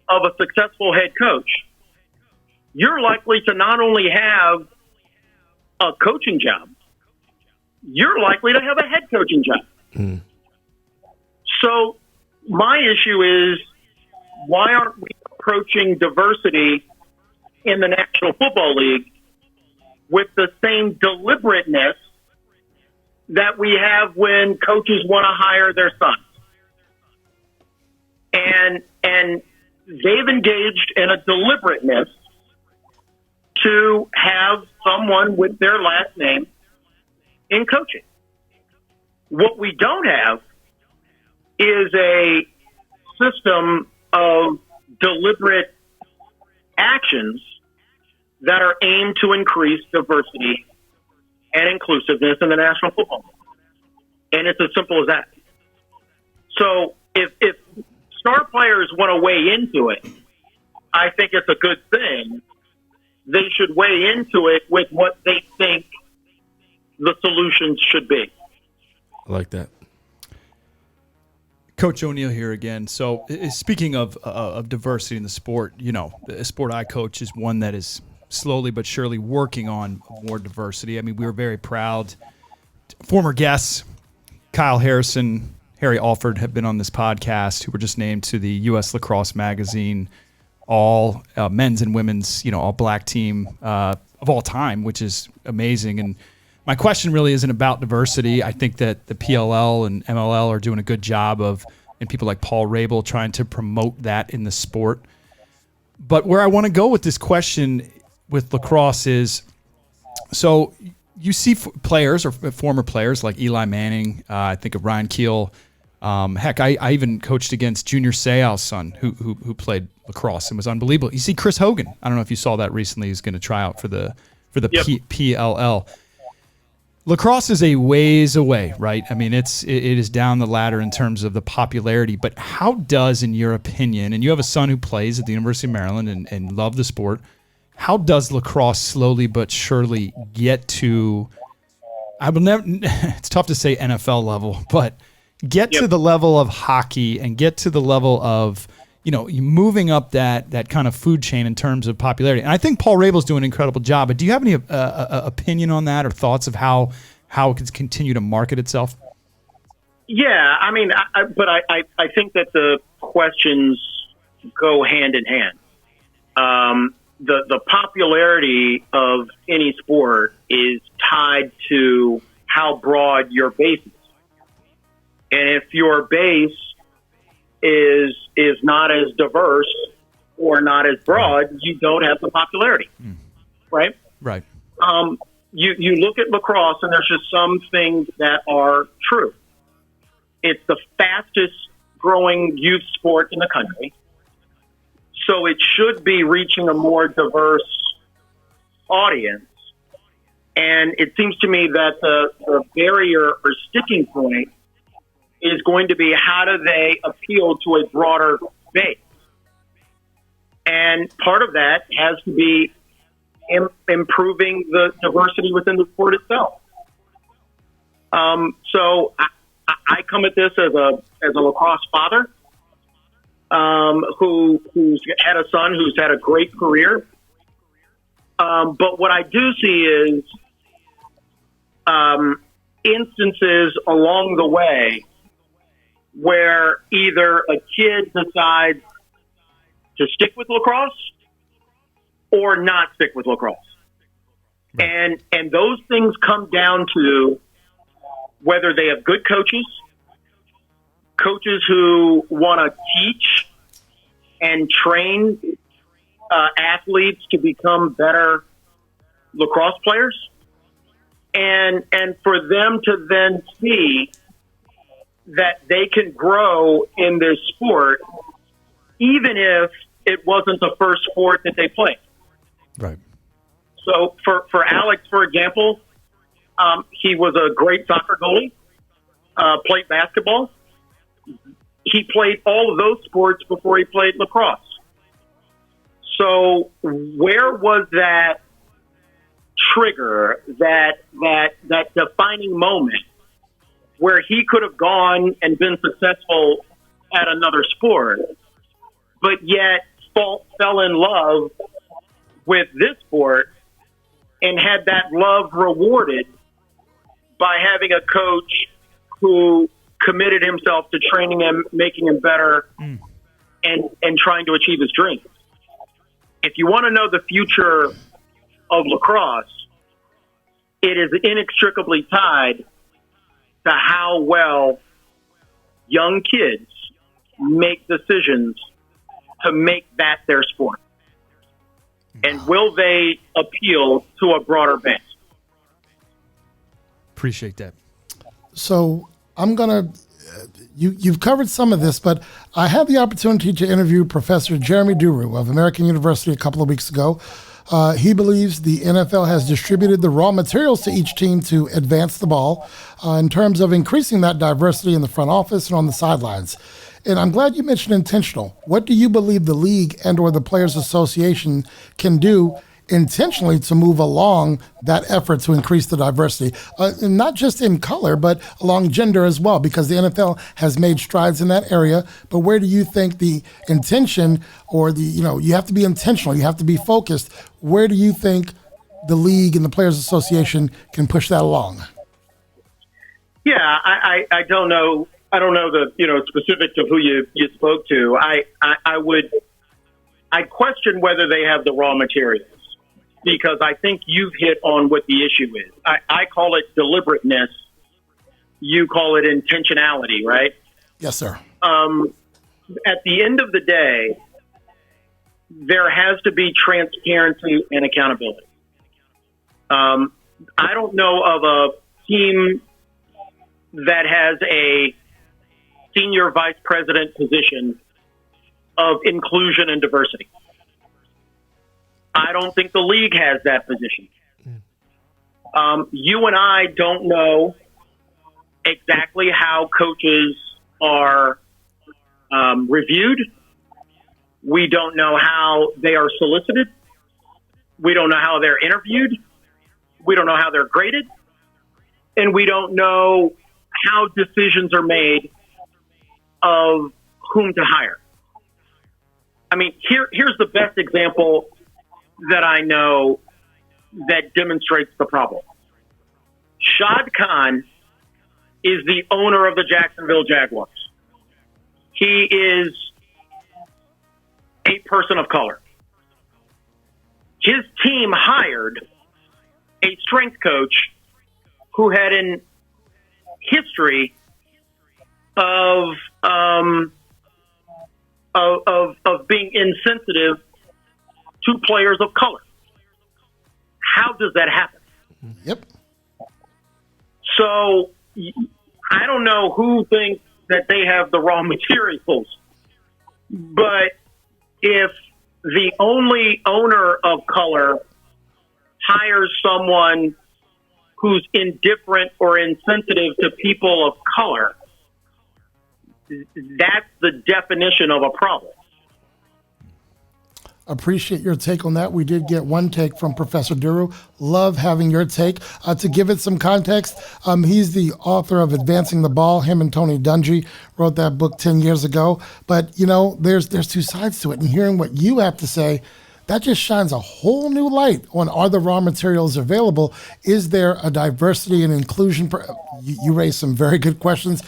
of a successful head coach, you're likely to not only have a coaching job, you're likely to have a head coaching job. Mm. So my issue is, why aren't we approaching diversity in the National Football League with the same deliberateness that we have when coaches want to hire their sons? And they've engaged in a deliberateness to have someone with their last name in coaching. What we don't have is a system of deliberate actions that are aimed to increase diversity and inclusiveness in the National Football League. And it's as simple as that. So if star players want to weigh into it, I think it's a good thing. They should weigh into it with what they think the solutions should be. I like that. Coach O'Neill here again. So speaking of diversity in the sport, the sport I coach is one that is slowly but surely working on more diversity. I mean, we were very proud. Former guests, Kyle Harrison, Harry Alford, have been on this podcast, who were just named to the U.S. Lacrosse Magazine all men's and women's, all black team of all time, which is amazing. And my question really isn't about diversity. I think that the PLL and MLL are doing a good job of, and people like Paul Rabel, trying to promote that in the sport. But where I want to go with this question with lacrosse is, so you see players or former players like Eli Manning. I think of Ryan Keel. Heck, I even coached against Junior Seau's son, who played lacrosse and was unbelievable. You see Chris Hogan. I don't know if you saw that recently. He's going to try out for the PLL. Lacrosse is a ways away, right? I mean, it is down the ladder in terms of the popularity. But how does, in your opinion, and you have a son who plays at the University of Maryland and love the sport, how does lacrosse slowly but surely get to, it's tough to say NFL level, but get to the level of hockey and get to the level of, moving up that kind of food chain in terms of popularity. And I think Paul Rabel's doing an incredible job, but do you have any opinion on that or thoughts of how it can continue to market itself? Yeah, I mean, I think that the questions go hand in hand. The popularity of any sport is tied to how broad your base is. And if your base is not as diverse or not as broad, you don't have the popularity, right? Right. You look at lacrosse, and there's just some things that are true. It's the fastest growing youth sport in the country, so it should be reaching a more diverse audience. And it seems to me that the barrier or sticking point is going to be how do they appeal to a broader base. And part of that has to be improving the diversity within the sport itself. So I come at this as a lacrosse father who's had a son who's had a great career. But what I do see is instances along the way where either a kid decides to stick with lacrosse or not stick with lacrosse. And those things come down to whether they have good coaches who want to teach and train athletes to become better lacrosse players, and for them to then see that they can grow in this sport, even if it wasn't the first sport that they played. Right. So for Alex, for example, he was a great soccer goalie, played basketball. He played all of those sports before he played lacrosse. So where was that trigger, that defining moment where he could have gone and been successful at another sport, but yet fell in love with this sport and had that love rewarded by having a coach who committed himself to training him, making him better, and trying to achieve his dreams. If you want to know the future of lacrosse, it is inextricably tied to how well young kids make decisions to make that their sport. And will they appeal to a broader base? Appreciate that. So I'm going to, you've covered some of this, but I had the opportunity to interview Professor Jeremy Duru of American University a couple of weeks ago. He believes the NFL has distributed the raw materials to each team to advance the ball in terms of increasing that diversity in the front office and on the sidelines. And I'm glad you mentioned intentional. What do you believe the league and or the Players Association can do intentionally to move along that effort to increase the diversity, and not just in color, but along gender as well, because the NFL has made strides in that area. But where do you think the intention or you have to be intentional, you have to be focused. Where do you think the league and the Players Association can push that along? Yeah, I don't know. I don't know the specifics of who you spoke to. I question whether they have the raw materials, because I think you've hit on what the issue is. I call it deliberateness. You call it intentionality, right? Yes, sir. At the end of the day, there has to be transparency and accountability. I don't know of a team that has a senior vice president position of inclusion and diversity. I don't think the league has that position. You and I don't know exactly how coaches are reviewed. We don't know how they are solicited. We don't know how they're interviewed. We don't know how they're graded. And we don't know how decisions are made of whom to hire. I mean, here's the best example that I know that demonstrates the problem. Shad Khan is the owner of the Jacksonville Jaguars. He is a person of color. His team hired a strength coach who had an history of being insensitive to players of color. How does that happen? Yep. So I don't know who thinks that they have the raw materials, but if the only owner of color hires someone who's indifferent or insensitive to people of color, that's the definition of a problem. Appreciate your take on that. We did get one take from Professor Duru. Love having your take. To give it some context, he's the author of Advancing the Ball. Him and Tony Dungy wrote that book 10 years ago. But, you know, there's two sides to it. And hearing what you have to say, that just shines a whole new light on, are the raw materials available? Is there a diversity and inclusion? You raised some very good questions.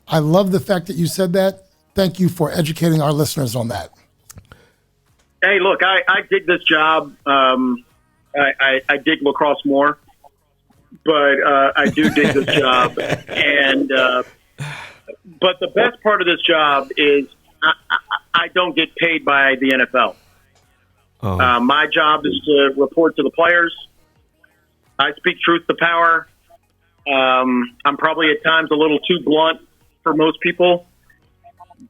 I love the fact that you said that. Thank you for educating our listeners on that. Hey, look, I dig this job. I dig lacrosse more, but I do dig this job. And but the best part of this job is I don't get paid by the NFL. Oh. My job is to report to the players. I speak truth to power. I'm probably at times a little too blunt for most people,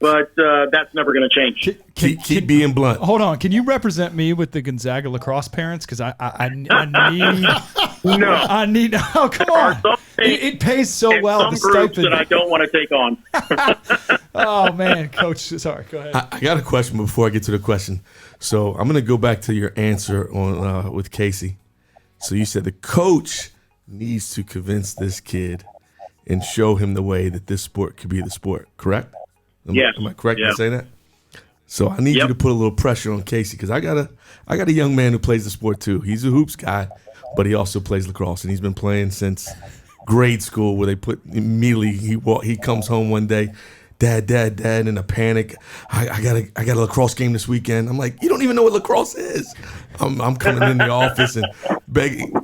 but that's never going to change. Keep being blunt. Hold on. Can you represent me with the Gonzaga lacrosse parents? Because I need... No. I need... Oh, come on. It pays so well. Some groups that I don't want to take on. Oh, man. Coach, sorry. Go ahead. I got a question before I get to the question. So I'm going to go back to your answer on with Casey. So you said the coach needs to convince this kid and show him the way that this sport could be the sport, correct? Am I correct in saying that? So I need you to put a little pressure on Casey, because I got a young man who plays the sport too. He's a hoops guy, but he also plays lacrosse, and he's been playing since grade school, where they put immediately he comes home one day, Dad, in a panic. I got a lacrosse game this weekend. I'm like, you don't even know what lacrosse is. I'm coming in the office and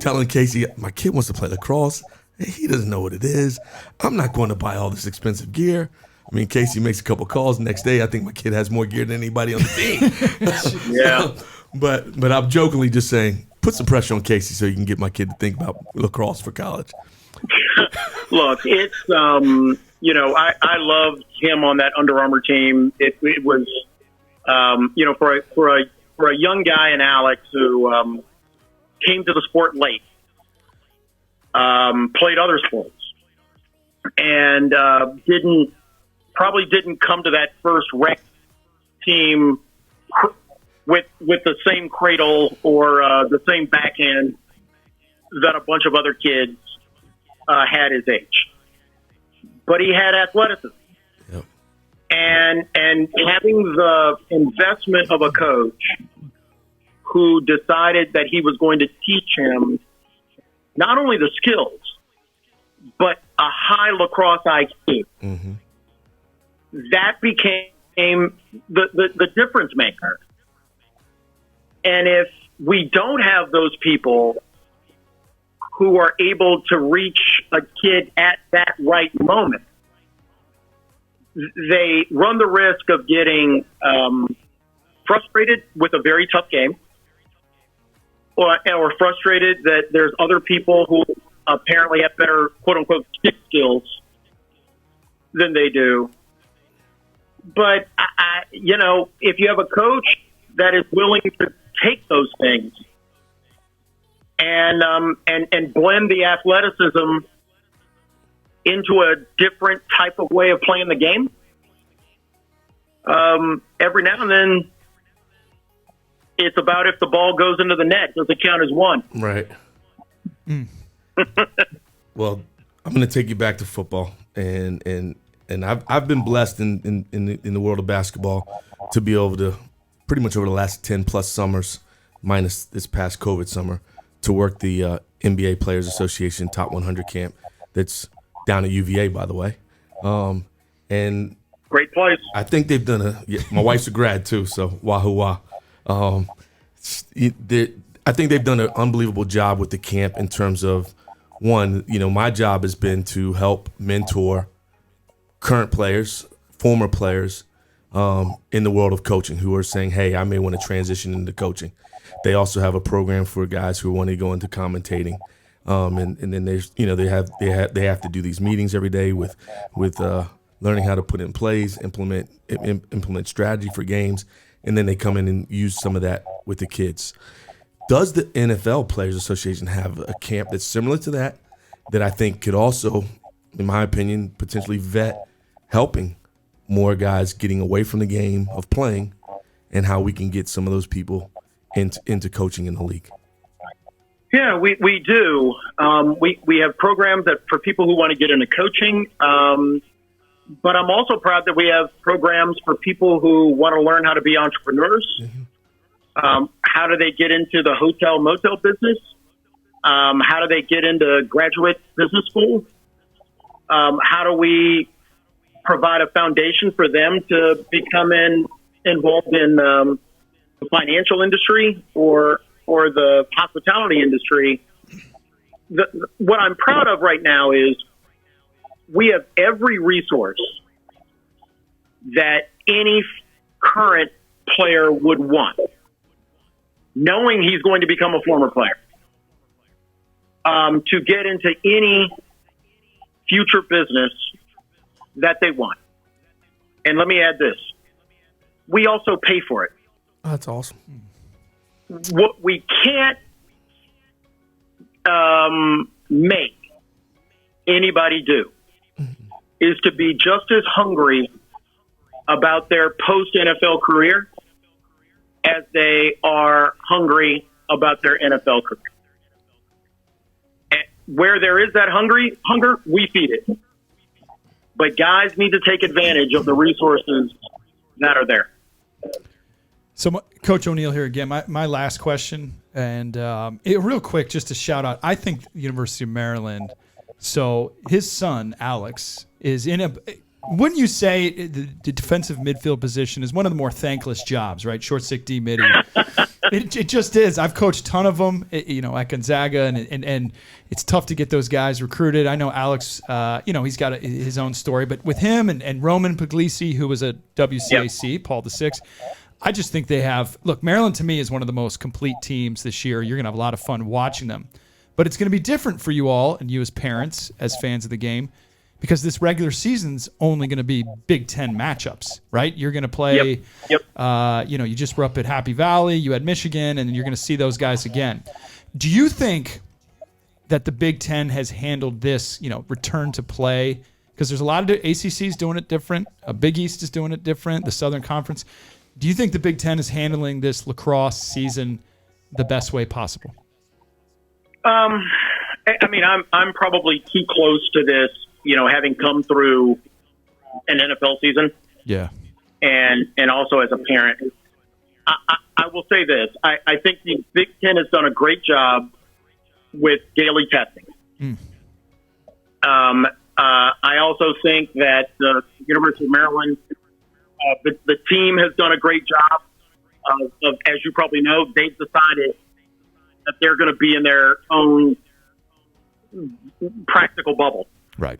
telling Casey, my kid wants to play lacrosse. He doesn't know what it is. I'm not going to buy all this expensive gear. I mean, Casey makes a couple calls. Next day, I think my kid has more gear than anybody on the team. Yeah. But I'm jokingly just saying, put some pressure on Casey so you can get my kid to think about lacrosse for college. Look, it's I loved him on that Under Armour team. It was for a young guy in Alex who came to the sport late, played other sports, and probably didn't come to that first rec team with the same cradle or the same backhand that a bunch of other kids had his age. But he had athleticism. Yep. And having the investment of a coach who decided that he was going to teach him not only the skills, but a high lacrosse IQ. Mm-hmm. That became the difference maker. And if we don't have those people who are able to reach a kid at that right moment, they run the risk of getting frustrated with a very tough game, or frustrated that there's other people who apparently have better quote unquote stick skills than they do. But if you have a coach that is willing to take those things and blend the athleticism into a different type of way of playing the game, every now and then it's about if the ball goes into the net, does it count as one? Right. Well, I'm going to take you back to football, and I've been blessed in the world of basketball to be able to pretty much over the last 10 plus summers, minus this past COVID summer, to work the NBA Players Association Top 100 camp that's down at UVA, by the way. And great place. I think they've done my wife's a grad too, so wahoo wah. I think they've done an unbelievable job with the camp in terms of, one, my job has been to help mentor current players, former players in the world of coaching who are saying, hey, I may want to transition into coaching. They also have a program for guys who want to go into commentating. And then there's, they have to do these meetings every day with learning how to put in plays, implement strategy for games, and then they come in and use some of that with the kids. Does the NFL Players Association have a camp that's similar to that I think could also, in my opinion, potentially vet helping more guys getting away from the game of playing and how we can get some of those people into coaching in the league? Yeah, we do. We have programs that for people who want to get into coaching. But I'm also proud that we have programs for people who want to learn how to be entrepreneurs. Mm-hmm. How do they get into the hotel motel business? How do they get into graduate business school? How do we provide a foundation for them to become involved in the financial industry or the hospitality industry? What I'm proud of right now is we have every resource that any current player would want, knowing he's going to become a former player, to get into any future business that they want. And let me add this. We also pay for it. Oh, that's awesome. What we can't make anybody do is to be just as hungry about their post-NFL career as they are hungry about their NFL career. And where there is that hunger, we feed it. But guys need to take advantage of the resources that are there. So, Coach O'Neill here again. My last question, and real quick, just to shout out, I think the University of Maryland, so his son, Alex, is in a – wouldn't you say the defensive midfield position is one of the more thankless jobs, right? Short, stick, D, midi. It just is. I've coached a ton of them, at Gonzaga, and it's tough to get those guys recruited. I know Alex, he's got his own story, but with him and Roman Puglisi, who was a WCAC, Paul VI, I just think they have – look, Maryland to me is one of the most complete teams this year. You're going to have a lot of fun watching them. But it's going to be different for you all and you as parents, as fans of the game, because this regular season's only going to be Big Ten matchups, right? You're going to play, you just were up at Happy Valley, you had Michigan, and you're going to see those guys again. Do you think that the Big Ten has handled this, return to play? Because there's a lot of ACC's doing it different. Big East is doing it different. The Southern Conference. Do you think the Big Ten is handling this lacrosse season the best way possible? I'm probably too close to this, having come through an NFL season. Yeah. And also as a parent. I will say this. I think the Big Ten has done a great job with daily testing. I also think that the University of Maryland, the team has done a great job of, as you probably know, they've decided that they're going to be in their own practical bubble. Right.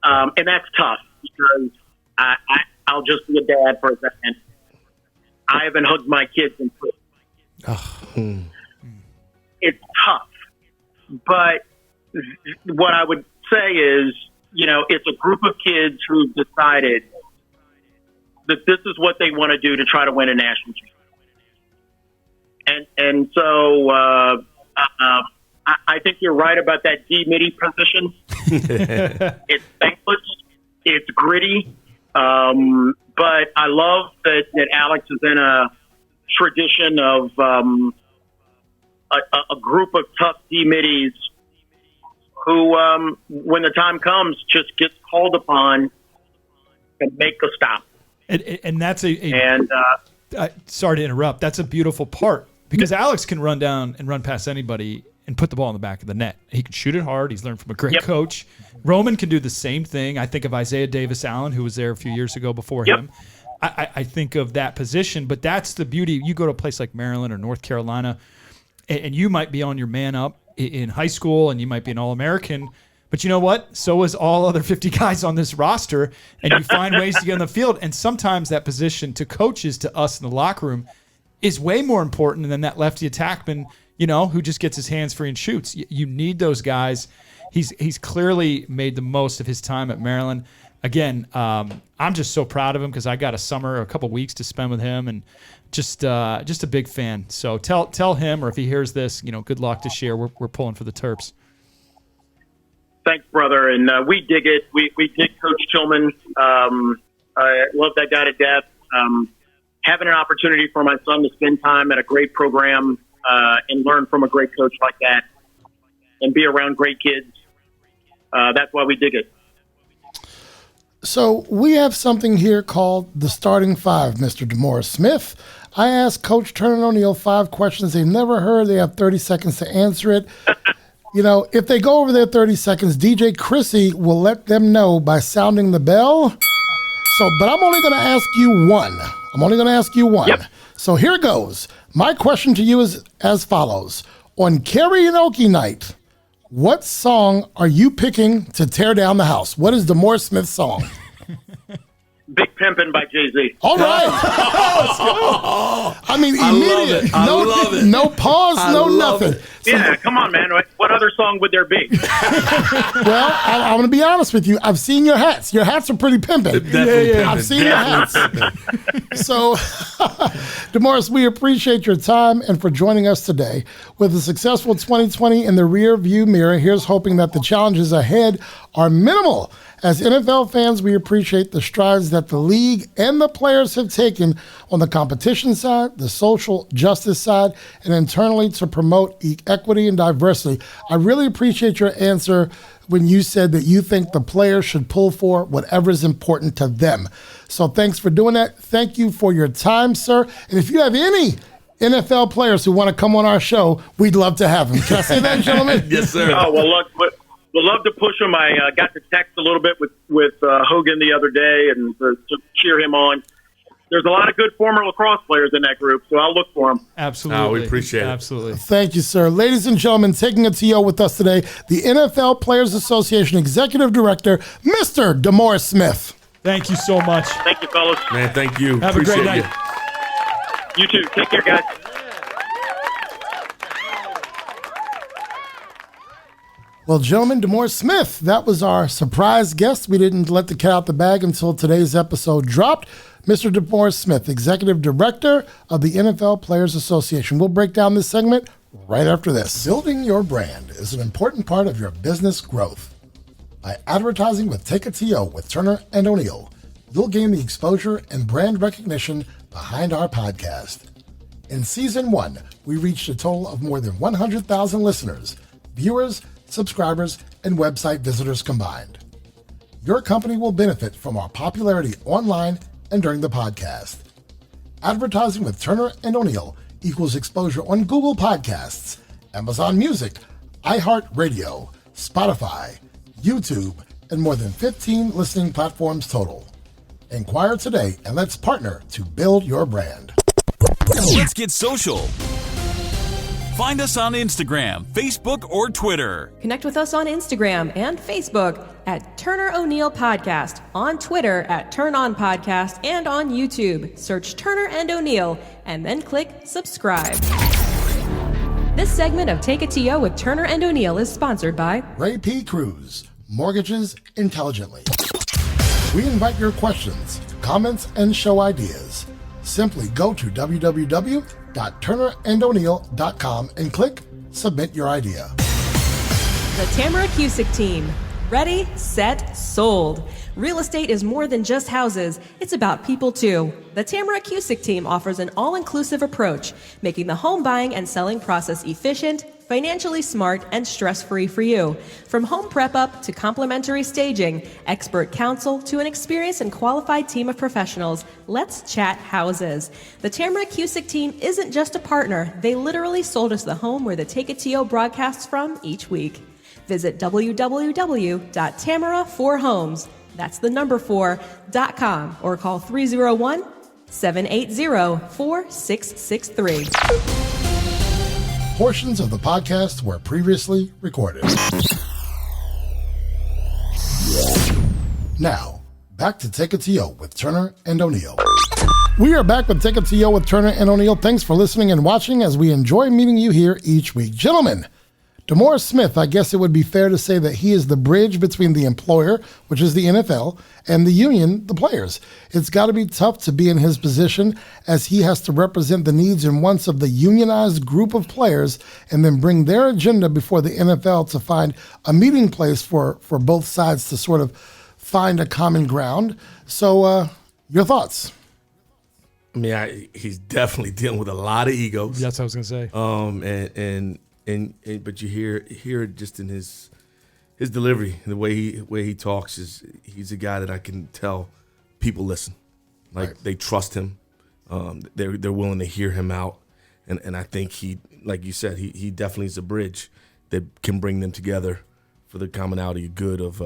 And that's tough because I'll just be a dad for a second. I haven't hugged my kids in prison. But what I would say is, it's a group of kids who've decided that this is what they want to do to try to win a national championship. And so I think you're right about that D midi position. It's thankless. It's gritty. But I love that Alex is in a tradition of a group of tough D middies who, when the time comes, just gets called upon to make the stop. And that's sorry to interrupt. That's a beautiful part because Alex can run down and run past anybody and put the ball in the back of the net. He can shoot it hard. He's learned from a great coach. Roman can do the same thing. I think of Isaiah Davis-Allen, who was there a few years ago before him. I think of that position, but that's the beauty. You go to a place like Maryland or North Carolina, and you might be on your man up in high school, and you might be an All-American, but you know what? So is all other 50 guys on this roster, and you find ways to get on the field. And sometimes that position to coaches, to us in the locker room, is way more important than that lefty attackman, who just gets his hands free and shoots. You need those guys. He's clearly made the most of his time at Maryland. Again, I'm just so proud of him because I got a couple weeks to spend with him, and just a big fan. So tell him, or if he hears this, good luck this year. We're pulling for the Terps. Thanks, brother. And we dig it. We dig Coach Tillman. I love that guy to death. Having an opportunity for my son to spend time at a great program and learn from a great coach like that and be around great kids, that's why we dig it. So we have something here called the starting five, Mr. DeMaurice Smith. I asked Coach Turner and O'Neill 5 questions they've never heard. They have 30 seconds to answer it. If they go over their 30 seconds, DJ Krissy will let them know by sounding the bell. But I'm only going to ask you one. Yep. So here goes. My question to you is as follows. On karaoke night, what song are you picking to tear down the house? What is DeMaurice Smith's song? Big Pimpin' by Jay-Z. All right. Let's go. I mean, immediate. I love it. No pause, no nothing. Yeah, come on, man. What other song would there be? Well, I'm going to be honest with you. I've seen your hats. Your hats are pretty pimping. Definitely I've seen your hats. So, DeMaurice, we appreciate your time and for joining us today. With a successful 2020 in the rear view mirror, here's hoping that the challenges ahead are minimal. As NFL fans, we appreciate the strides that the league and the players have taken on the competition side, the social justice side, and internally to promote equity and diversity. I really appreciate your answer when you said that you think the players should pull for whatever is important to them. So thanks for doing that. Thank you for your time, sir. And if you have any NFL players who want to come on our show, we'd love to have them. Can I say that, gentlemen? Yes, sir. Oh, well, look, we'd love to push him. I got to text a little bit with Hogan the other day and to cheer him on. There's a lot of good former lacrosse players in that group, so I'll look for them. Absolutely. We appreciate it. Absolutely. Thank you, sir. Ladies and gentlemen, taking a TO with us today, the NFL Players Association Executive Director, Mr. DeMaurice Smith. Thank you so much. Thank you, fellas. Man, thank you. Have appreciate a great night. You too. Take care, guys. Well, gentlemen, DeMaurice Smith, that was our surprise guest. We didn't let the cat out the bag until today's episode dropped. Mr. DeMaurice Smith, Executive Director of the NFL Players Association. We'll break down this segment right after this. Building your brand is an important part of your business growth. By advertising with Take a TO with Turner and O'Neill, you'll gain the exposure and brand recognition behind our podcast. In Season 1, we reached a total of more than 100,000 listeners, viewers, subscribers, and website visitors combined. Your company will benefit from our popularity online and during the podcast. Advertising with Turner and O'Neill equals exposure on Google Podcasts, Amazon Music, iHeartRadio, Spotify, YouTube, and more than 15 listening platforms total. Inquire today and let's partner to build your brand. Let's get social. Find us on Instagram, Facebook, or Twitter. Connect with us on Instagram and Facebook at Turner O'Neill Podcast, on Twitter at Turn On Podcast, and on YouTube. Search Turner and O'Neill and then click subscribe. This segment of Take It to Yo with Turner and O'Neill is sponsored by Ray P. Cruz, Mortgages Intelligently. We invite your questions, comments, and show ideas. Simply go to www.turnerando'neill.com and click Submit Your Idea. the Tamara Cusick Team. Ready, set, sold. Real estate is more than just houses. It's about people too. The Tamara Cusick Team offers an all-inclusive approach, making the home buying and selling process efficient, financially smart, and stress-free for you. From home prep-up to complimentary staging, expert counsel to an experienced and qualified team of professionals, let's chat houses. The Tamara Cusick Team isn't just a partner. They literally sold us the home where the Take It to Yo broadcasts from each week. Visit www.tamara4homes, that's the number 4.com, or call 301-780-4663. Portions of the podcast were previously recorded. Now, back to Take It to Yo with Turner and O'Neill. We are back with Take It to Yo with Turner and O'Neill. Thanks for listening and watching as we enjoy meeting you here each week. Gentlemen, DeMaurice Smith, I guess it would be fair to say that he is the bridge between the employer, which is the NFL, and the union, the players. It's got to be tough to be in his position as he has to represent the needs and wants of the unionized group of players and then bring their agenda before the NFL to find a meeting place for both sides to sort of find a common ground. So, your thoughts? I mean, he's definitely dealing with a lot of egos. That's what I was gonna say. But you hear it just in his delivery, the way he talks. He's a guy that I can tell people listen, like They trust him. They're willing to hear him out, and I think he, like you said, he definitely is a bridge that can bring them together for the commonality good of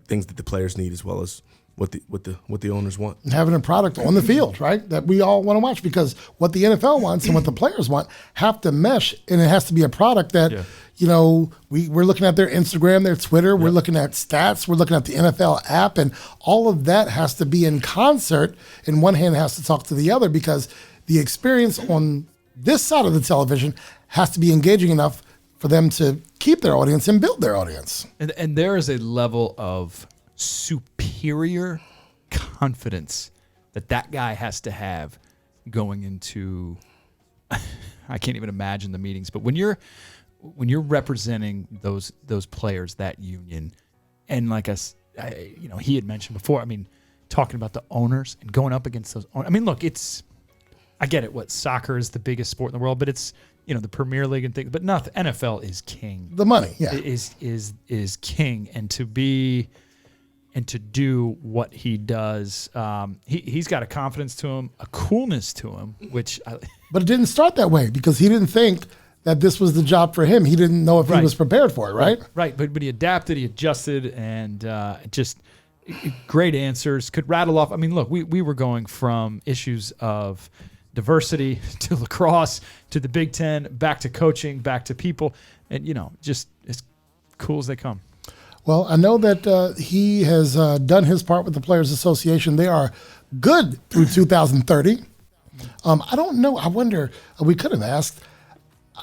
things that the players need as well as what the owners want. And having a product on the field, right, that we all want to watch, because what the NFL wants and what the players want have to mesh, and it has to be a product that, we're looking at their Instagram, their Twitter, we're looking at stats, we're looking at the NFL app, and all of that has to be in concert, and one hand has to talk to the other, because the experience on this side of the television has to be engaging enough for them to keep their audience and build their audience. And there is a level of superior confidence that guy has to have going into I can't even imagine the meetings, but when you're representing those players, that union, and like he had mentioned before, I mean, talking about the owners and going up against those owners. I mean, look, I get it, what soccer is the biggest sport in the world, but it's the Premier League and things, but nothing. NFL is king. The money, yeah, is king, and to do what he does, he's got a confidence to him, a coolness to him, But it didn't start that way, because he didn't think that this was the job for him. He didn't know if he was prepared for it, right? Right. But he adapted, he adjusted, and just great answers. Could rattle off. I mean, look, we were going from issues of diversity to lacrosse to the Big Ten, back to coaching, back to people, and just as cool as they come. Well, I know that he has done his part with the Players Association. They are good through 2030. I don't know. I wonder, we could have asked.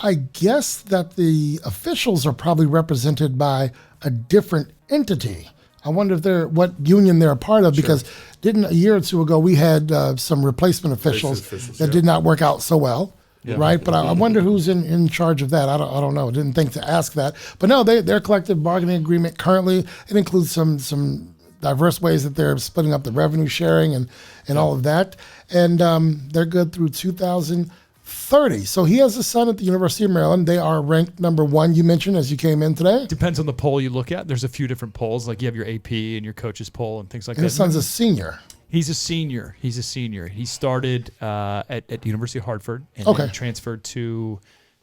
I guess that the officials are probably represented by a different entity. I wonder if what union they're a part of, because didn't a year or two ago we had some replacement officials that did not work out so well. Yeah. Right, but I wonder who's in charge of that. I don't know. Didn't think to ask that. But no, their collective bargaining agreement currently, it includes some diverse ways that they're splitting up the revenue sharing and all of that. And they're good through 2030. So he has a son at the University of Maryland. They are ranked number 1, you mentioned, as you came in today. Depends on the poll you look at. There's a few different polls. Like you have your AP and your coaches poll and things like that. His son's a senior. He's a senior. He started at the University of Hartford and then transferred to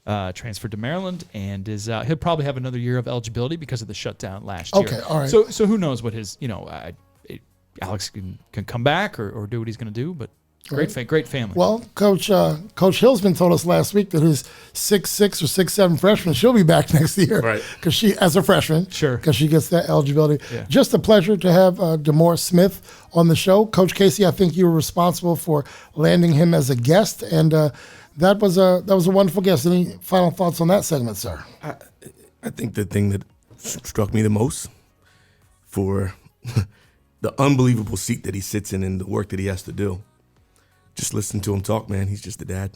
Maryland, and is he'll probably have another year of eligibility because of the shutdown last year. Okay, all right. So who knows what his Alex can come back or do what he's going to do, but great family. Well, Coach Hillsman told us last week that his 6'6" or 6'7" freshman, she'll be back next year, right? Because she, as a freshman, because she gets that eligibility. Yeah. Just a pleasure to have DeMaurice Smith on the show. Coach Casey, I think you were responsible for landing him as a guest, and That was a wonderful guest. Any final thoughts on that segment, sir? I think the thing that struck me the most for the unbelievable seat that he sits in and the work that he has to do. Just listen to him talk, man. He's just a dad.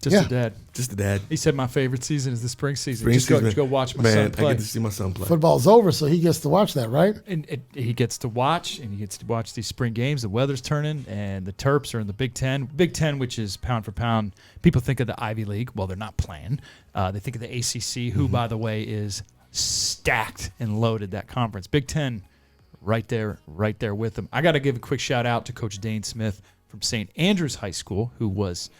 Just a dad. He said my favorite season is the spring season. Just go watch my son play. I get to see my son play. Football's over, so he gets to watch that, right? And he gets to watch, these spring games. The weather's turning, and the Terps are in the Big Ten. Big Ten, which is pound for pound. People think of the Ivy League. Well, they're not playing. They think of the ACC, who, by the way, is stacked and loaded, that conference. Big Ten, right there with them. I got to give a quick shout-out to Coach Dane Smith from St. Andrews High School, who was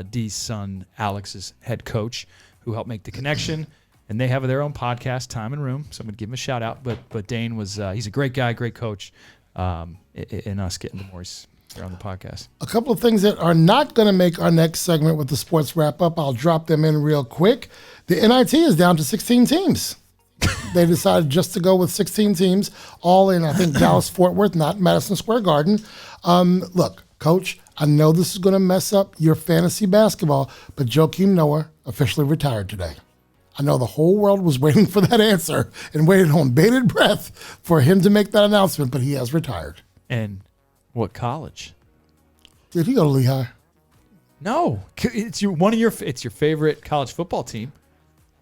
Dee's son Alex's head coach, who helped make the connection, and they have their own podcast, Time and Room. So I'm gonna give him a shout out. But Dane was he's a great guy, great coach, in us getting DeMaurice here on the podcast. A couple of things that are not going to make our next segment with the sports wrap up. I'll drop them in real quick. The NIT is down to 16 teams. They decided just to go with 16 teams, all in, I think, Dallas-Fort Worth, not Madison Square Garden. Look, Coach, I know this is going to mess up your fantasy basketball, but Joakim Noah officially retired today. I know the whole world was waiting for that answer and waited on bated breath for him to make that announcement, but he has retired. And what college? Did he go to Lehigh? No, it's your favorite college football team.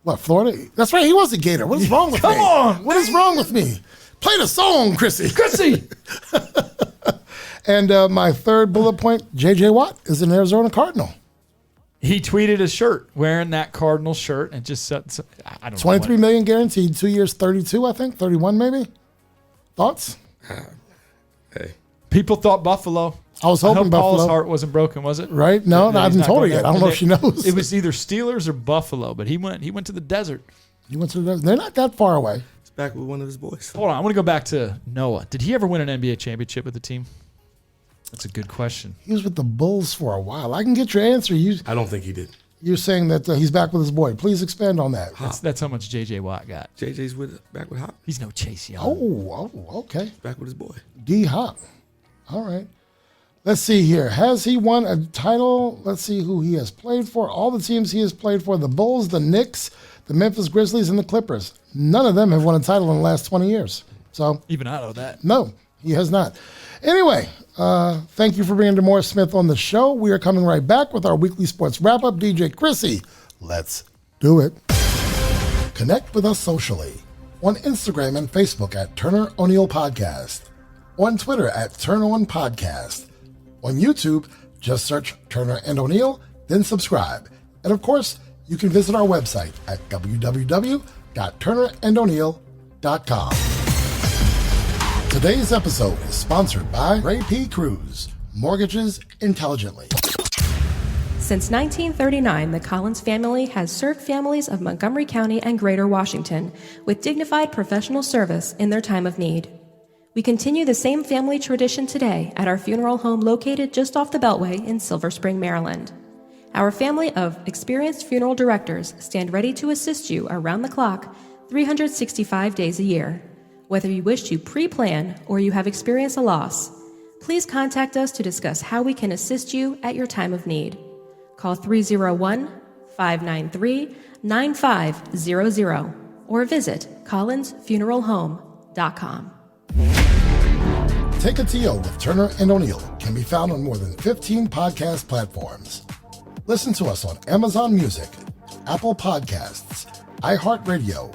What, Florida? That's right, he was a Gator. What is wrong with me? Come on! What is wrong with me? Play the song, Krissy. Krissy! And my third bullet point, J.J. Watt is an Arizona Cardinal. He tweeted a shirt wearing that Cardinal shirt and just said, I don't know. $23 million guaranteed, 2 years, 32, I think, 31 maybe. Thoughts? Hey. People thought Buffalo. I was hoping Buffalo. Paula's heart wasn't broken, was it? Right? No, I haven't told her yet. I don't know if she knows. It was either Steelers or Buffalo, but he went to the desert. He went to the desert. They're not that far away. He's back with one of his boys. Hold on, I want to go back to Noah. Did he ever win an NBA championship with the team? That's a good question. He was with the Bulls for a while. I can get your answer. I don't think he did. You're saying that he's back with his boy. Please expand on that. That's how much J.J. Watt got. JJ's back with Hop. He's no Chase Young. Oh, okay. He's back with his boy. D Hop. All right. Let's see here. Has he won a title? Let's see who he has played for. All the teams he has played for, the Bulls, the Knicks, the Memphis Grizzlies, and the Clippers. None of them have won a title in the last 20 years. So even I know that. No, he has not. Anyway, thank you for bringing DeMaurice Smith on the show. We are coming right back with our weekly sports wrap-up. DJ Krissy, let's do it. Connect with us socially on Instagram and Facebook at Turner O'Neill Podcast, on Twitter at Turn On Podcast, on YouTube, just search Turner and O'Neill, then subscribe. And of course, you can visit our website at www.turnerando'neill.com. Today's episode is sponsored by Ray P. Cruz, Mortgages Intelligently. Since 1939, the Collins family has served families of Montgomery County and Greater Washington with dignified professional service in their time of need. We continue the same family tradition today at our funeral home located just off the Beltway in Silver Spring, Maryland. Our family of experienced funeral directors stand ready to assist you around the clock, 365 days a year. Whether you wish to pre-plan or you have experienced a loss, please contact us to discuss how we can assist you at your time of need. Call 301-593-9500 or visit collinsfuneralhome.com. Take It To You with Turner and O'Neill can be found on more than 15 podcast platforms. Listen to us on Amazon Music, Apple Podcasts, iHeartRadio,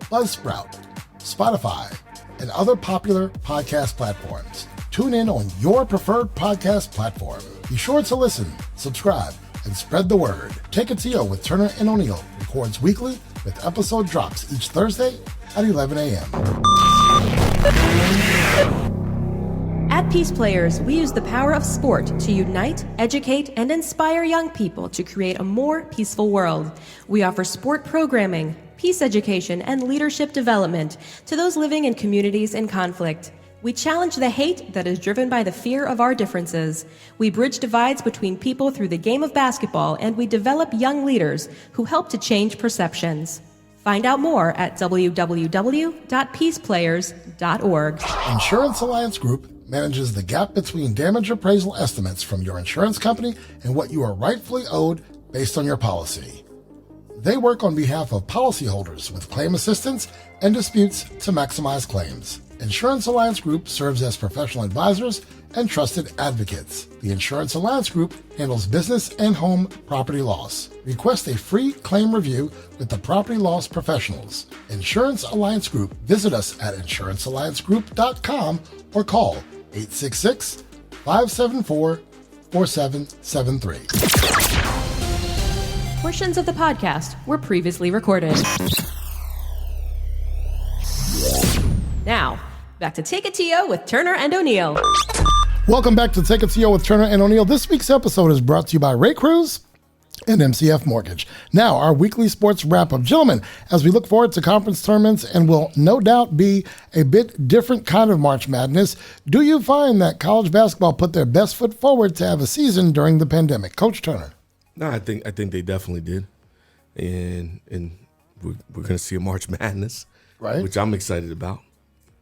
Buzzsprout, Spotify, and other popular podcast platforms. Tune in on your preferred podcast platform. Be sure to listen, subscribe, and spread the word. Take It To You with Turner and O'Neill records weekly with episode drops each Thursday at 11 a.m. At Peace Players, we use the power of sport to unite, educate, and inspire young people to create a more peaceful world. We offer sport programming, peace education, and leadership development to those living in communities in conflict. We challenge the hate that is driven by the fear of our differences. We bridge divides between people through the game of basketball, and we develop young leaders who help to change perceptions. Find out more at www.peaceplayers.org. Insurance Alliance Group manages the gap between damage appraisal estimates from your insurance company and what you are rightfully owed based on your policy. They work on behalf of policyholders with claim assistance and disputes to maximize claims. Insurance Alliance Group serves as professional advisors and trusted advocates. The Insurance Alliance Group handles business and home property loss. Request a free claim review with the property loss professionals. Insurance Alliance Group. Visit us at insurancealliancegroup.com or call 866-574-4773. Portions of the podcast were previously recorded. Now, back to Take It to You with Turner and O'Neill. Welcome back to Take It to You with Turner and O'Neill. This week's episode is brought to you by Ray Cruz and MCF Mortgage. Now, our weekly sports wrap-up. Gentlemen, as we look forward to conference tournaments and will no doubt be a bit different kind of March Madness, do you find that college basketball put their best foot forward to have a season during the pandemic? Coach Turner. No, I think they definitely did, and we're going to see a March Madness, right? Which I'm excited about.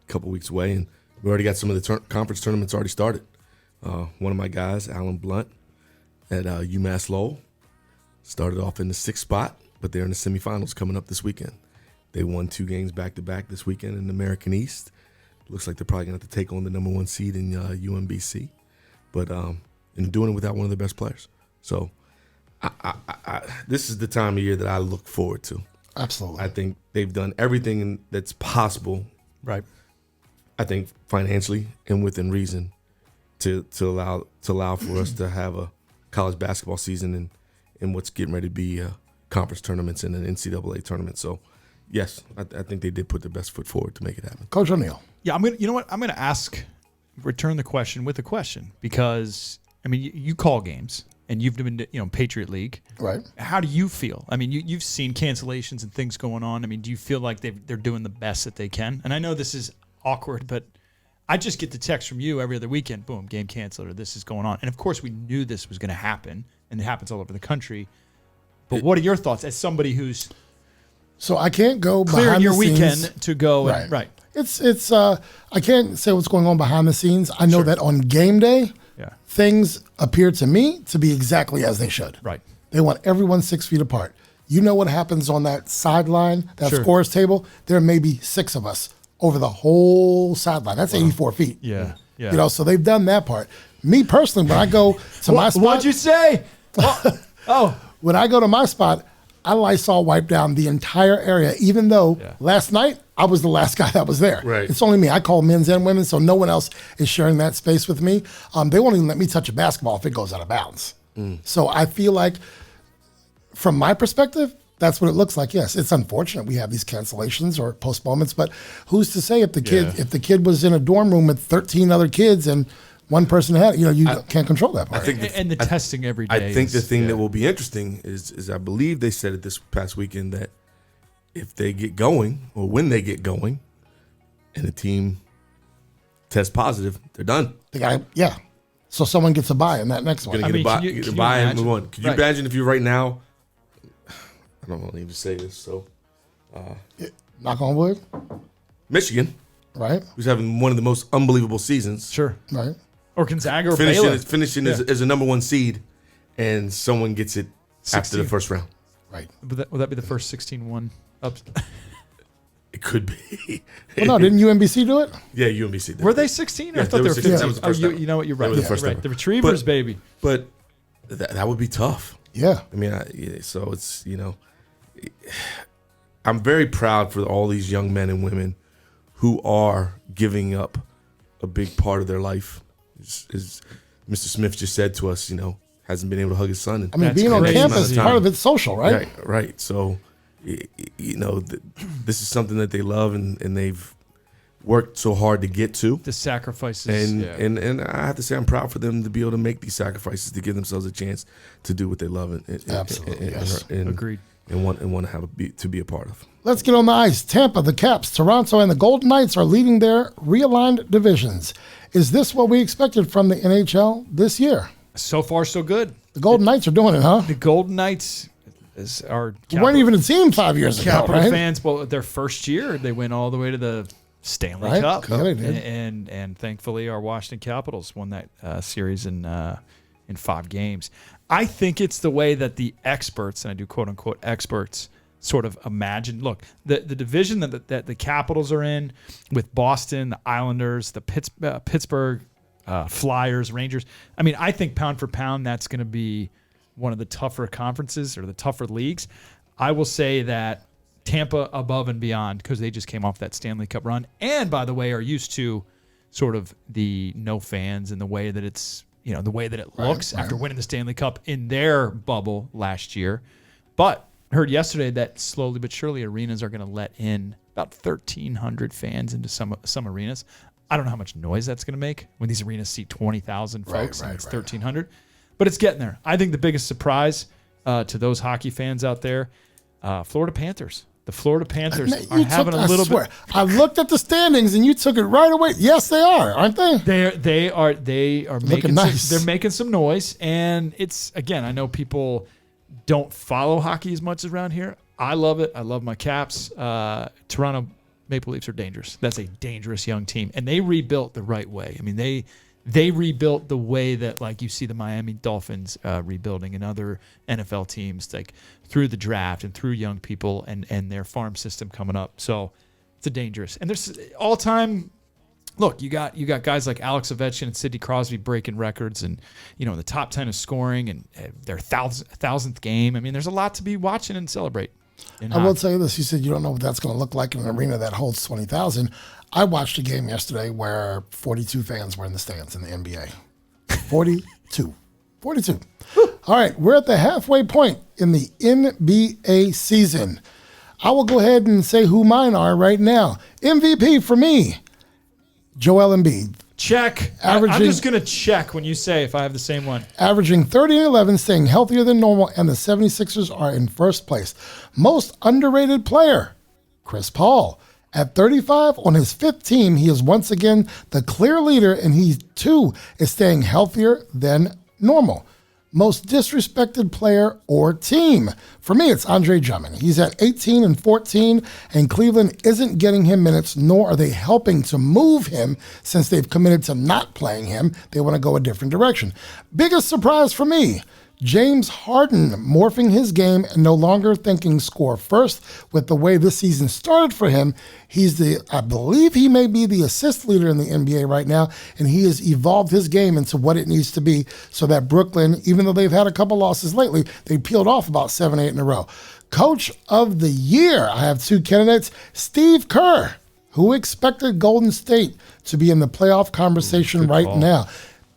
A couple weeks away, and we already got some of the conference tournaments already started. One of my guys, Alan Blunt, at UMass Lowell, started off in the 6th spot, but they're in the semifinals coming up this weekend. They won 2 games back-to-back this weekend in the American East. Looks like they're probably going to have to take on the number 1 seed in UMBC, but and doing it without one of their best players. So. This is the time of year that I look forward to. Absolutely. I think they've done everything that's possible. Right. I think financially and within reason to allow for us to have a college basketball season and what's getting ready to be conference tournaments and an NCAA tournament. So, yes, I think they did put their best foot forward to make it happen. Coach O'Neill. Yeah, you know what? I'm gonna return the question with a question because I mean you call games. And you've been, Patriot League. Right. How do you feel? I mean, you've seen cancellations and things going on. I mean, do you feel like they're doing the best that they can? And I know this is awkward, but I just get the text from you every other weekend, boom, game canceled, or this is going on. And, of course, we knew this was going to happen, and it happens all over the country. But what are your thoughts as somebody who's so I can't go clearing behind your the weekend scenes. to go Right. and right. It's I can't say what's going on behind the scenes. I know Sure. that on game day, Yeah. things appear to me to be exactly as they should. Right. They want everyone 6 feet apart. You know what happens on that sideline, that Sure. scores table? There may be 6 of us over the whole sideline. That's 84 feet. Yeah. Yeah. So they've done that part. Me personally, when I go to my spot, What'd you say? Oh. when I go to my spot, I Lysol wipe down the entire area, even though last night I was the last guy that was there. Right. It's only me. I call men's and women, so no one else is sharing that space with me. They won't even let me touch a basketball if it goes out of bounds. So I feel like, from my perspective, that's what it looks like. Yes, it's unfortunate we have these cancellations or postponements, but who's to say if the kid was in a dorm room with 13 other kids and one person had it, you can't control that part. I think And the testing every day. I think the thing that will be interesting is I believe they said it this past weekend that if they get going or when they get going and the team tests positive, they're done. They got So someone gets a bye in that next one. Gonna get a bye, can you get a bye and imagine? move on. Could you Right. imagine if you're right now? I don't want to even say this. So Knock on wood, Michigan, right? who's having one of the most unbelievable seasons, Sure. Right. Or Gonzaga or Baylor. finishing as a number 1 seed, and someone gets it after 16. the first round. Right. Would that be the first 16-1 up? It could be. Well, no, didn't UMBC do it? Yeah, UMBC. did. Were they 16? Yeah, I thought they they were were 16. 15. That was the first time. You know what? You're right. They were the Yeah, first right. time. The Retrievers, But- baby. But that would be tough. Yeah. I mean, so it's, I'm very proud for all these young men and women who are giving up a big part of their life. As Mr. Smith just said to us, hasn't been able to hug his son. I mean, That's being on crazy. campus, Time. part of it's social, right? Right. So, this is something that they love and they've worked so hard to get to. The sacrifices. And I have to say I'm proud for them to be able to make these sacrifices to give themselves a chance to do what they love and Absolutely, yes. Agreed. And want to have to be a part of. Let's get on the ice. Tampa, the Caps, Toronto, and the Golden Knights are leading their realigned divisions. Is this what we expected from the NHL this year? So far, so good. The Golden Knights are doing it, huh? The Golden Knights are We weren't even a team 5 years ago, Capital right? fans. Well, their first year, they went all the way to the Stanley Right. Cup, Yeah, they did. and thankfully, our Washington Capitals won that series in in 5 games. I think it's the way that the experts, and I do quote unquote experts, sort of imagine. Look, the division that the Capitals are in with Boston, the Islanders, the Pittsburgh Flyers, Rangers. I mean, I think pound for pound, that's going to be one of the tougher conferences or the tougher leagues. I will say that Tampa above and beyond, because they just came off that Stanley Cup run, and by the way, are used to sort of the no fans and the way that it's, the way that it looks after winning the Stanley Cup in their bubble last year. But I heard yesterday that slowly but surely arenas are going to let in about 1,300 fans into some arenas. I don't know how much noise that's going to make when these arenas seat 20,000 folks and it's 1,300. But it's getting there. I think the biggest surprise to those hockey fans out there, Florida Panthers. The Florida Panthers are having a little bit. I looked at the standings and you took it right away. Yes, they are, aren't they? They are making nice. They're making some noise, and it's, again, I know people don't follow hockey as much around here. I love it. I love my Caps. Toronto Maple Leafs are dangerous. That's a dangerous young team, and they rebuilt the right way. I mean, they rebuilt the way that, like, you see the Miami Dolphins rebuilding and other NFL teams, like through the draft and through young people and their farm system coming up. So it's a dangerous. And there's all-time. Look, you got guys like Alex Ovechkin and Sidney Crosby breaking records, and the top 10 of scoring and their thousandth game. I mean, there's a lot to be watching and celebrate. I will tell you this: you said you don't know what that's going to look like in an arena that holds 20,000. I watched a game yesterday where 42 fans were in the stands in the NBA. 42. All right, we're at the halfway point in the NBA season. I will go ahead and say who mine are right now. MVP for me, Joel Embiid. Check. I'm just going to check when you say if I have the same one. Averaging 30 and 11, staying healthier than normal, and the 76ers are in first place. Most underrated player, Chris Paul. At 35, on his 5th team, he is once again the clear leader, and he, too, is staying healthier than normal. Most disrespected player or team. For me, it's Andre Drummond. He's at 18 and 14, and Cleveland isn't getting him minutes, nor are they helping to move him since they've committed to not playing him. They want to go a different direction. Biggest surprise for me, James Harden morphing his game and no longer thinking score first with the way this season started for him. I believe he may be the assist leader in the NBA right now, and he has evolved his game into what it needs to be so that Brooklyn, even though they've had a couple losses lately, they peeled off about 7, 8 in a row. Coach of the Year, I have 2 candidates. Steve Kerr, who expected Golden State to be in the playoff conversation now.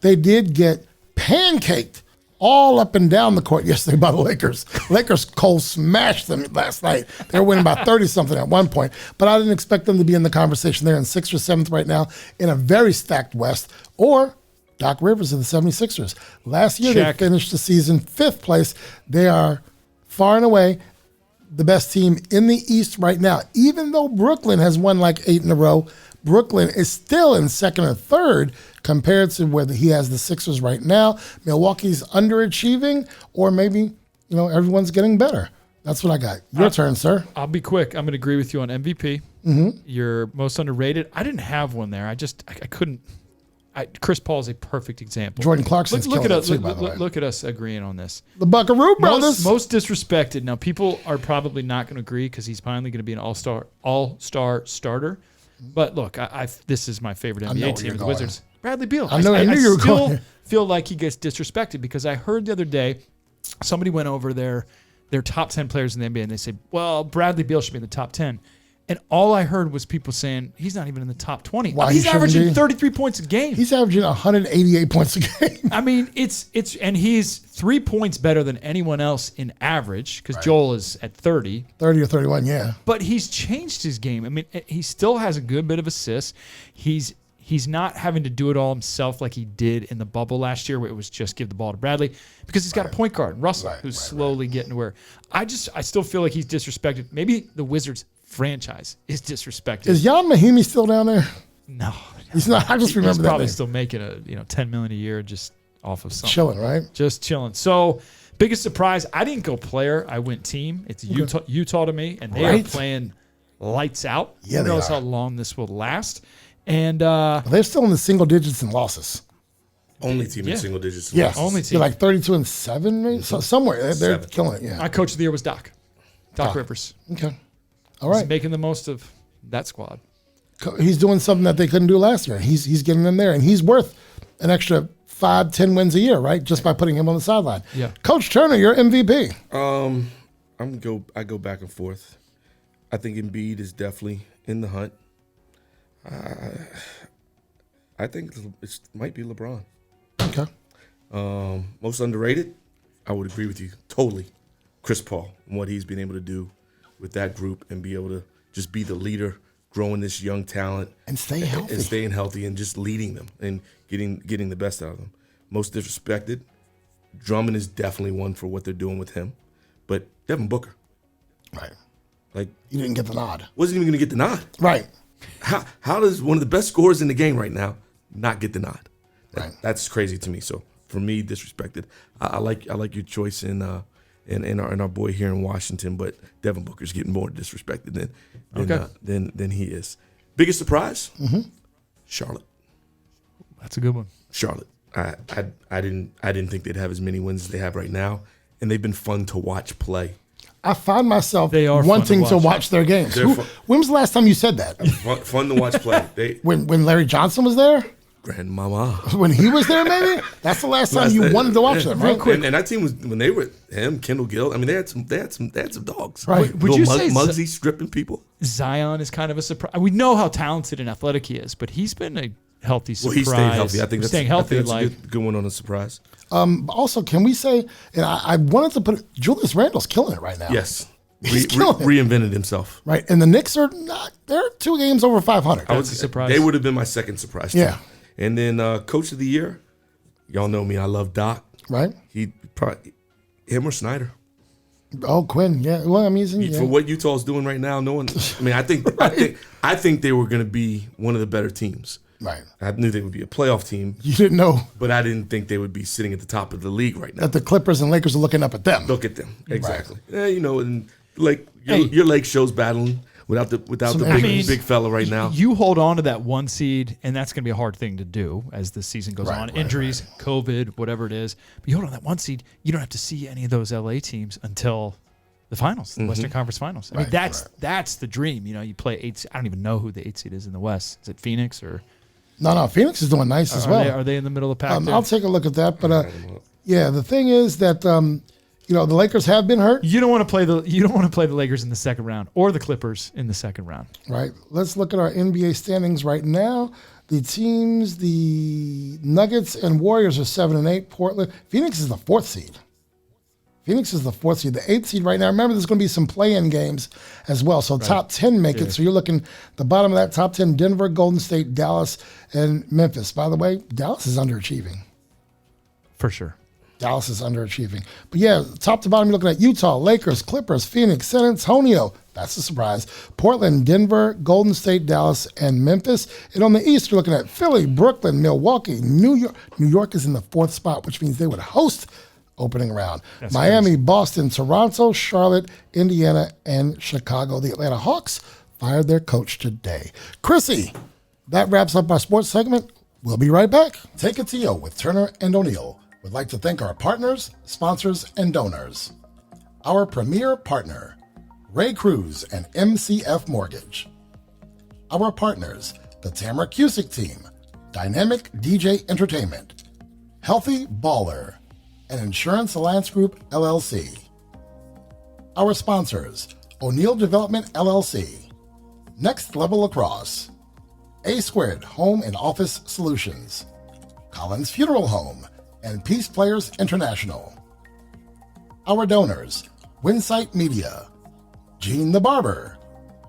They did get pancaked all up and down the court yesterday by the Lakers. Lakers cold smashed them last night. They were winning by 30-something at one point, but I didn't expect them to be in the conversation. They're in 6th or 7th right now in a very stacked West. Or Doc Rivers of the 76ers. Last year they finished the season 5th place. They are far and away the best team in the East right now. Even though Brooklyn has won like 8 in a row, Brooklyn is still in 2nd or 3rd compared to where he has the Sixers right now. Milwaukee's underachieving, or maybe, everyone's getting better. That's what I got. Your turn, sir. I'll be quick. I'm going to agree with you on MVP. Mm-hmm. You're most underrated. I didn't have one there. I couldn't. Chris Paul is a perfect example. Jordan Clarkson's look at us. too, by the way. Look at us agreeing on this. The Buckaroo brothers. Most disrespected. Now, people are probably not going to agree because he's finally going to be an all-star starter. But look, this is my favorite NBA team, the Wizards. Bradley Beal. I knew you were going. I still feel like he gets disrespected because I heard the other day somebody went over their top 10 players in the NBA and they said, well, Bradley Beal should be in the top 10. And all I heard was people saying he's not even in the top 20. Why, he's averaging 33 points a game. He's averaging 188 points a game. I mean, and he's 3 points better than anyone else in average because Joel is at 30. 30 or 31, yeah. But he's changed his game. I mean, he still has a good bit of assists. He's not having to do it all himself like he did in the bubble last year where it was just give the ball to Bradley because he's got a point guard, Russell, who's slowly getting to where I still feel like he's disrespected. Maybe the Wizards franchise is disrespected. Is Jan Mahimi still down there? No. He's not. I just remember that. He's probably name. still making $10 million a year just off of something. Chilling, right? Just chilling. So, biggest surprise, I didn't go player. I went team. It's Utah to me, and they are playing lights out. Yeah, Who knows how long this will last. And they're still in the single digits in losses. Only team in single digits. Yes. Only team. They're like 32-7, maybe? So somewhere. They're 7. killing it, yeah. My coach of the year was Doc Rivers. Okay. All He's right. making the most of that squad. He's doing something that they couldn't do last year. He's getting in there, and he's worth an extra 5-10 wins a year, right? Just by putting him on the sideline. Yeah. Coach Turner, you're MVP. I go back and forth. I think Embiid is definitely in the hunt. I think it might be LeBron. Okay. Most underrated, I would agree with you totally. Chris Paul and what he's been able to do with that group and be able to just be the leader, growing this young talent And stay healthy. and staying healthy and just leading them and getting the best out of them. Most disrespected, Drummond is definitely one for what they're doing with him, but Devin Booker, Right. like, You didn't get the nod. wasn't even going to get the nod. Right. How does one of the best scorers in the game right now not get the nod? Right. That's crazy to me. So for me, disrespected. I like your choice in our boy here in Washington, but Devin Booker's getting more disrespected than he is. Biggest surprise? Charlotte. That's a good one. Charlotte. I didn't think they'd have as many wins as they have right now, and they've been fun to watch play. I find myself They are fun wanting to to watch. watch their games. They're fun. When was the last time you said that? Fun to watch play. When Larry Johnson was there? Grandmama. When he was there, maybe? That's the last time you wanted to watch them, right? And that team was when they were him, Kendall Gill. I mean, they had some dogs. Right. Would you say Muggsy stripping people? Zion is kind of a surprise? We know how talented and athletic he is, but he's been a healthy surprise. Well, he stayed healthy. I think that's staying healthy. I think that's Like a good one on a surprise. Also, can we say, and I wanted to put Julius Randle's killing it right now. Yes. He's killing it. Reinvented himself. Right. And the Knicks are not, they're 2 games over 500. That's a surprise. They would have been my second surprise. Yeah. Too. And then Coach of the Year, y'all know me. I love Doc. Right. He probably him or Snyder. Oh, Quinn. Yeah. Well, I mean, For what Utah's doing right now, no one. I mean, I think they were going to be one of the better teams. Right. I knew they would be a playoff team, You didn't know but I didn't think they would be sitting at the top of the league right now. that the Clippers and Lakers are looking up at them. Look at them, exactly. Yeah, and like Hey. your Lake show's battling without the big fella right now. You hold on to that 1 seed, and that's going to be a hard thing to do as the season goes on. Right, Injuries, COVID, whatever it is. But you hold on to that 1 seed, you don't have to see any of those LA teams until the finals, the Western Conference Finals. I mean, that's the dream. You play 8. I don't even know who the 8 seed is in the West. Is it Phoenix or? No, Phoenix is doing nice as well. Are they in the middle of the pack? I'll take a look at that. But the thing is that the Lakers have been hurt. You don't want to play the Lakers in the second round or the Clippers in the second round. Right. Let's look at our NBA standings right now. The teams, the Nuggets and Warriors are 7 and 8. Portland, Phoenix is the 4th seed. The 8th seed right now. Remember, there's going to be some play-in games as well. So top 10 make it. So you're looking the bottom of that top 10: Denver, Golden State, Dallas, and Memphis. By the way, Dallas is underachieving. For sure. Dallas is underachieving. But yeah, top to bottom, you're looking at Utah, Lakers, Clippers, Phoenix, San Antonio. That's a surprise. Portland, Denver, Golden State, Dallas, and Memphis. And on the East, you're looking at Philly, Brooklyn, Milwaukee, New York. New York is in the 4th spot, which means they would host opening round. That's Miami, crazy. Boston, Toronto, Charlotte, Indiana, and Chicago. The Atlanta Hawks fired their coach today. Krissy, that wraps up our sports segment. We'll be right back. Take it to you with Turner and O'Neill. We'd like to thank our partners, sponsors, and donors. Our premier partner, Ray Cruz and MCF Mortgage. Our partners, the Tamara Cusick Team, Dynamic DJ Entertainment, Healthy Baller, and Insurance Alliance Group, LLC. Our sponsors, O'Neill Development, LLC, Next Level Lacrosse, A² Home and Office Solutions, Collins Funeral Home, and Peace Players International. Our donors, Winsight Media, Gene the Barber,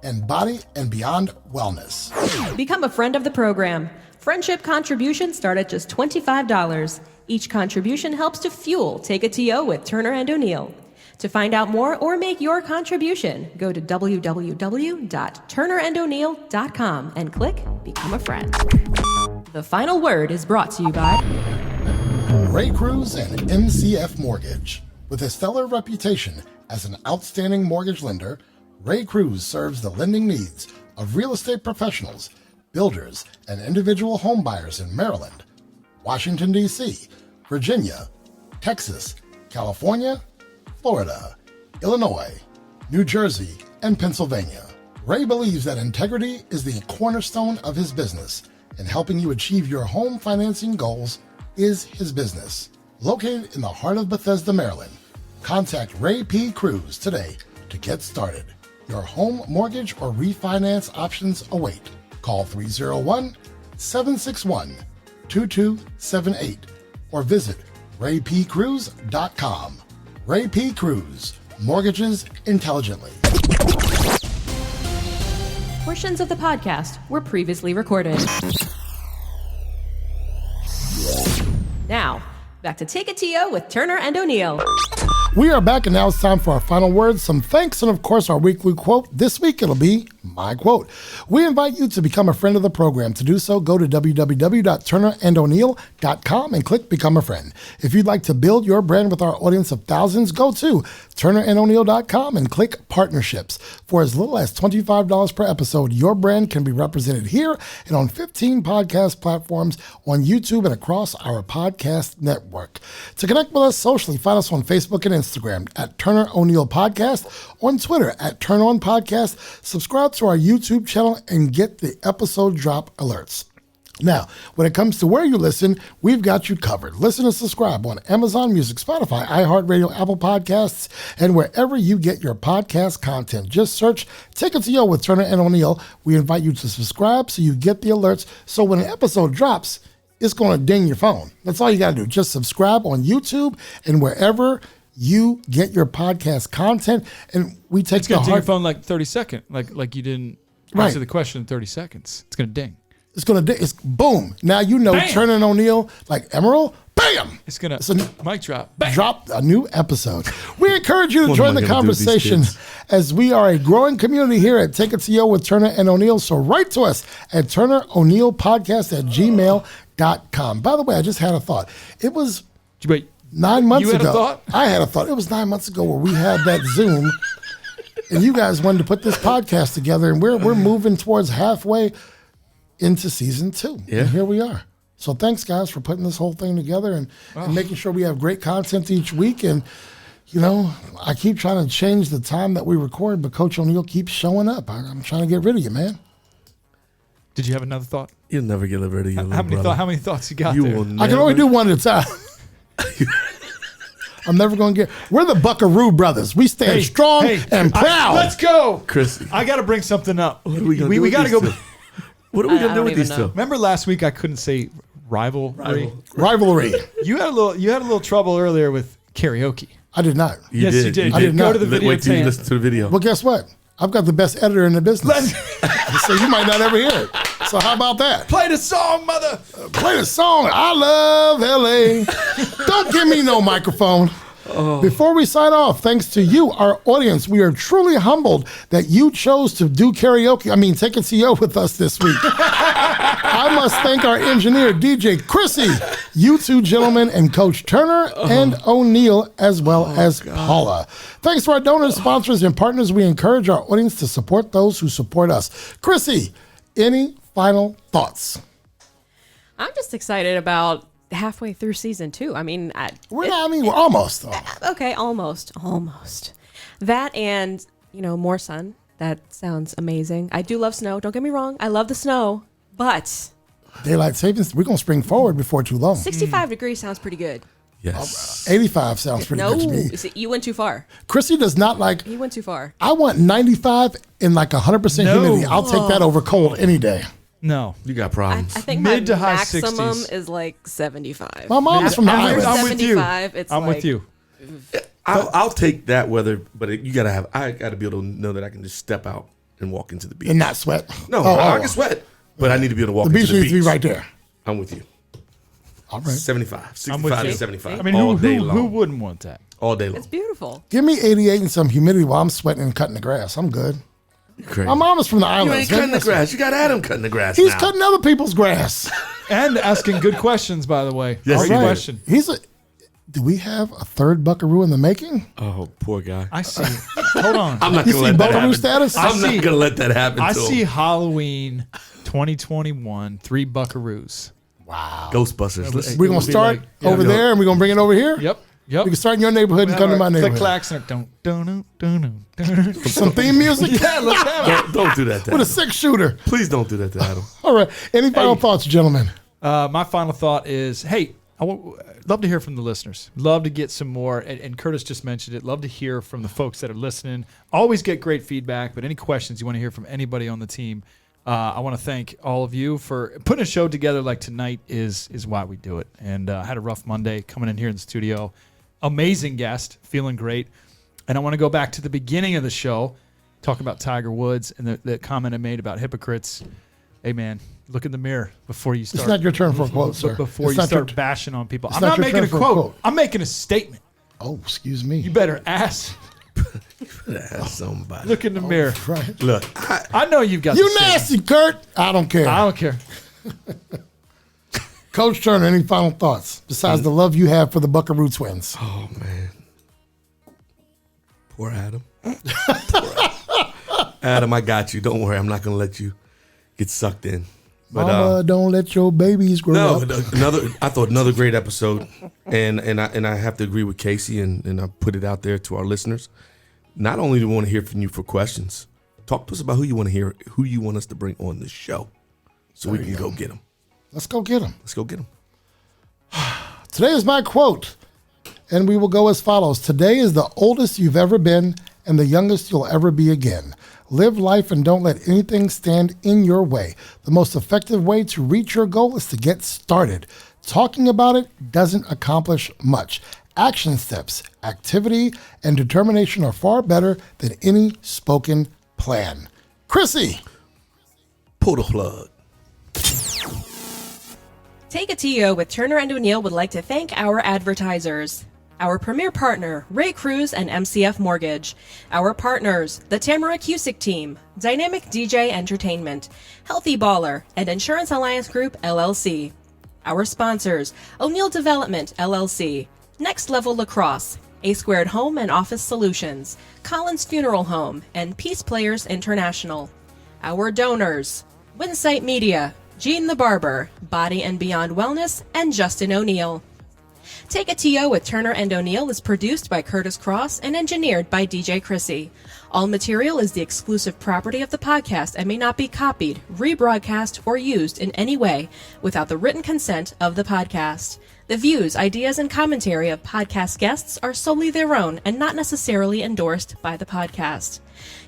and Body and Beyond Wellness. Become a friend of the program. Friendship contributions start at just $25. Each contribution helps to fuel Take It To Yo with Turner and O'Neill. To find out more or make your contribution, go to www.turnerando'neill.com and click Become a Friend. The final word is brought to you by Ray Cruz and MCF Mortgage. With a stellar reputation as an outstanding mortgage lender, Ray Cruz serves the lending needs of real estate professionals, builders, and individual home buyers in Maryland, Washington, D.C., Virginia, Texas, California, Florida, Illinois, New Jersey, and Pennsylvania. Ray believes that integrity is the cornerstone of his business, and helping you achieve your home financing goals is his business. Located in the heart of Bethesda, Maryland, contact Ray P. Cruz today to get started. Your home mortgage or refinance options await. Call 301-761-2278 or visit raypcruz.com. Ray P. Cruz, mortgages intelligently. Portions of the podcast were previously recorded. Now, back to Take It to You with Turner and O'Neill. We are back, and now it's time for our final words, some thanks, and of course our weekly quote. This week it'll be my quote. We invite you to become a friend of the program. To do so, go to www.turnerandoneil.com and click Become a Friend. If you'd like to build your brand with our audience of thousands, go to turnerandoneil.com and click Partnerships. For as little as $25 per episode, your brand can be represented here and on 15 podcast platforms, on YouTube, and across our podcast network. To connect with us socially, find us on Facebook and Instagram at Turner O'Neill Podcast, on Twitter at Turn On Podcast. Subscribe to our YouTube channel and get the episode drop alerts. Now, when it comes to where you listen, we've got you covered. Listen and subscribe on Amazon Music, Spotify, iHeartRadio, Apple Podcasts, and wherever you get your podcast content. Just search Take It to You with Turner and O'Neill. We invite you to subscribe so you get the alerts. So when an episode drops, it's going to ding your phone. That's all you got to do. Just subscribe on YouTube and wherever you get your podcast content, and we take It's going to ding your phone like 30 seconds, like you didn't answer the question in 30 seconds. It's going to ding. It's going to ding. It's boom. Now you know Bam! Turner and O'Neill, like Emerald, bam! It's going a to mic drop. Bang! Drop a new episode. We encourage you to What join am I the gonna do with these conversation kids? as we are a growing community here at Take It to You with Turner and O'Neill. So write to us at turnero'neillpodcast@gmail.com. By the way, I just had a thought. It was Wait, 9 months you ago. had a thought? I had a thought. It was 9 months ago where we had that Zoom, and you guys wanted to put this podcast together, and we're moving towards halfway into season 2. Yeah. And here we are. So thanks, guys, for putting this whole thing together and making sure we have great content each week. And, you know, I keep trying to change the time that we record, but Coach O'Neill keeps showing up. I'm trying to get rid of you, man. did you have another thought? You'll never get rid of your How many thoughts you got You there? will never. I can only do one at a time. I'm never going to get. We're the Buckaroo brothers. We stand strong and proud. Let's go. Krissy. I got to bring something up. What are we gonna do we with got to these go. two? What are we I gonna do don't with even these know. two? Remember last week I couldn't say rivalry. Rivalry. You had a little trouble earlier with karaoke. I did not. Yes, you did. I did Go not. to the video Wait till you tape. listen to the video. Well, guess what? I've got the best editor in the business. So you might not ever hear it. So how about that? Play the song, mother. Play the song. I love LA. Don't give me no microphone. Before we sign off, thanks to you, our audience, we are truly humbled that you chose to do karaoke. Take It to You with us this week. I must thank our engineer, DJ Krissy, you two gentlemen, and Coach Turner and O'Neill, as well as Paula. Thanks to our donors, sponsors, and partners. We encourage our audience to support those who support us. Krissy, any final thoughts? I'm just excited about halfway through season 2. We're almost. Okay, almost. That and, more sun. That sounds amazing. I do love snow. Don't get me wrong. I love the snow, but Daylight savings, we're going to spring forward before too long. 65 degrees sounds pretty good. Yes. 85 sounds pretty No, good to me. see, you went too far. Krissy does not like, You went too far. I want 95 and like 100% No. humidity. I'll take that over cold any day. No. You got I problems. think Mid to my high maximum 60s. is like 75. My mom is from the I'm islands. with you. 75, it's I'm like- with you. I'll take that weather, but you gotta have. I gotta be able to know that I can just step out and walk into the beach. And not sweat. No, Oh, I can sweat, but I need to be able to walk The into beach the needs beach. to be right there. I'm with you. All right. 75, I'm with 65 you. to 75. I mean, all day who long. wouldn't want that? All day long. It's beautiful. Give me 88 and some humidity while I'm sweating and cutting the grass. I'm good. Crazy. My mom is from the You islands. ain't cutting the man. grass. You got Adam cutting the grass. He's now. cutting other people's grass. And asking good questions, by the way. Yes, Great he did. question. Do we have a third Buckaroo in the making? Oh, poor guy. I see. Hold on. I'm not You gonna see let that Buckaroo happen. status? I'm see- not gonna let that happen. I to see him. Halloween 2021, 3 Buckaroos. Wow. Ghostbusters. We're going to start over there and we're going to bring it over here? Yep. We can start in your neighborhood and come to my neighborhood. Click clacks and Some theme music? Yeah, let's have it. Don't do that to With a Adam. 6-shooter. Please don't do that to Adam. All right. Any final thoughts, gentlemen? My final thought is, hey, love to hear from the listeners. Love to get some more, and Kurtis just mentioned it. Love to hear from the folks that are listening. Always get great feedback, but any questions you want to hear from anybody on the team, I want to thank all of you for putting a show together like tonight is why we do it. And I had a rough Monday coming in here in the studio. Amazing guest, feeling great. And I want to go back to the beginning of the show, talk about Tiger Woods and the comment I made about hypocrites. Hey, man, look in the mirror before you start. It's not your turn for a quote, sir. Before it's you start bashing on people. I'm not your making turn a for quote. I'm making a statement. Oh, excuse me. You better ask. Ask somebody. Look in the mirror. Right. Look, I know you've got You the statement. nasty, Kurt. I don't care. I don't care. Coach Turner, any final thoughts besides the love you have for the Buckaroo Twins? oh, man. Poor Adam. Adam, I got you. Don't worry. I'm not going to let you get sucked in. But, Mama, don't let your babies grow up. I thought another great episode, and I have to agree with Casey, and I put it out there to our listeners. Not only do we want to hear from you for questions, talk to us about who you want to hear, who you want us to bring on the show, so we can go get them. Let's go get them. Let's go get them. Today is my quote, and we will go as follows. Today is the oldest you've ever been and the youngest you'll ever be again. Live life and don't let anything stand in your way. The most effective way to reach your goal is to get started. Talking about it doesn't accomplish much. Action steps, activity, and determination are far better than any spoken plan. Krissy. Pull the plug. Take a TO with Turner and O'Neill would like to thank our advertisers. Our premier partner, Ray Cruz and MCF Mortgage. Our partners, the Tamara Cusick Team, Dynamic DJ Entertainment, Healthy Baller, and Insurance Alliance Group, LLC. Our sponsors, O'Neill Development, LLC, Next Level Lacrosse, A Squared Home and Office Solutions, Collins Funeral Home, and Peace Players International. Our donors, Winsight Media, Gene the Barber, Body and Beyond Wellness, and Justin O'Neill. Take a TO with Turner and O'Neill is produced by Kurtis Cross and engineered by DJ Krissy. All material is the exclusive property of the podcast and may not be copied, rebroadcast, or used in any way without the written consent of the podcast. The views, ideas, and commentary of podcast guests are solely their own and not necessarily endorsed by the podcast.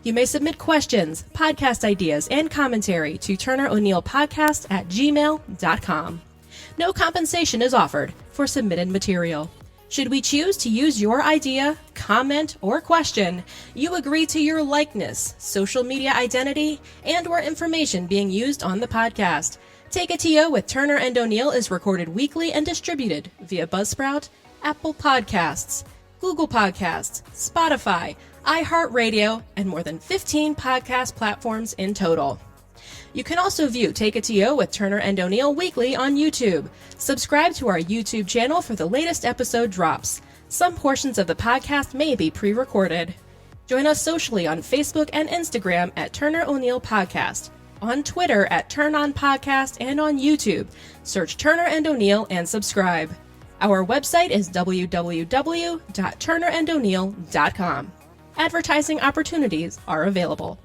You may submit questions, podcast ideas, and commentary to turnero'neillpodcast@gmail.com. No compensation is offered for submitted material. Should we choose to use your idea, comment, or question, you agree to your likeness, social media identity, and/or information being used on the podcast. Take a TO with Turner and O'Neill is recorded weekly and distributed via Buzzsprout, Apple Podcasts, Google Podcasts, Spotify, iHeartRadio, and more than 15 podcast platforms in total. You can also view Take a TO with Turner and O'Neill weekly on YouTube. Subscribe to our YouTube channel for the latest episode drops. Some portions of the podcast may be pre-recorded. Join us socially on Facebook and Instagram at Turner O'Neill Podcast, on Twitter at Turn On Podcast, and on YouTube. Search Turner and O'Neill and subscribe. Our website is www.turnerando'neill.com. Advertising opportunities are available.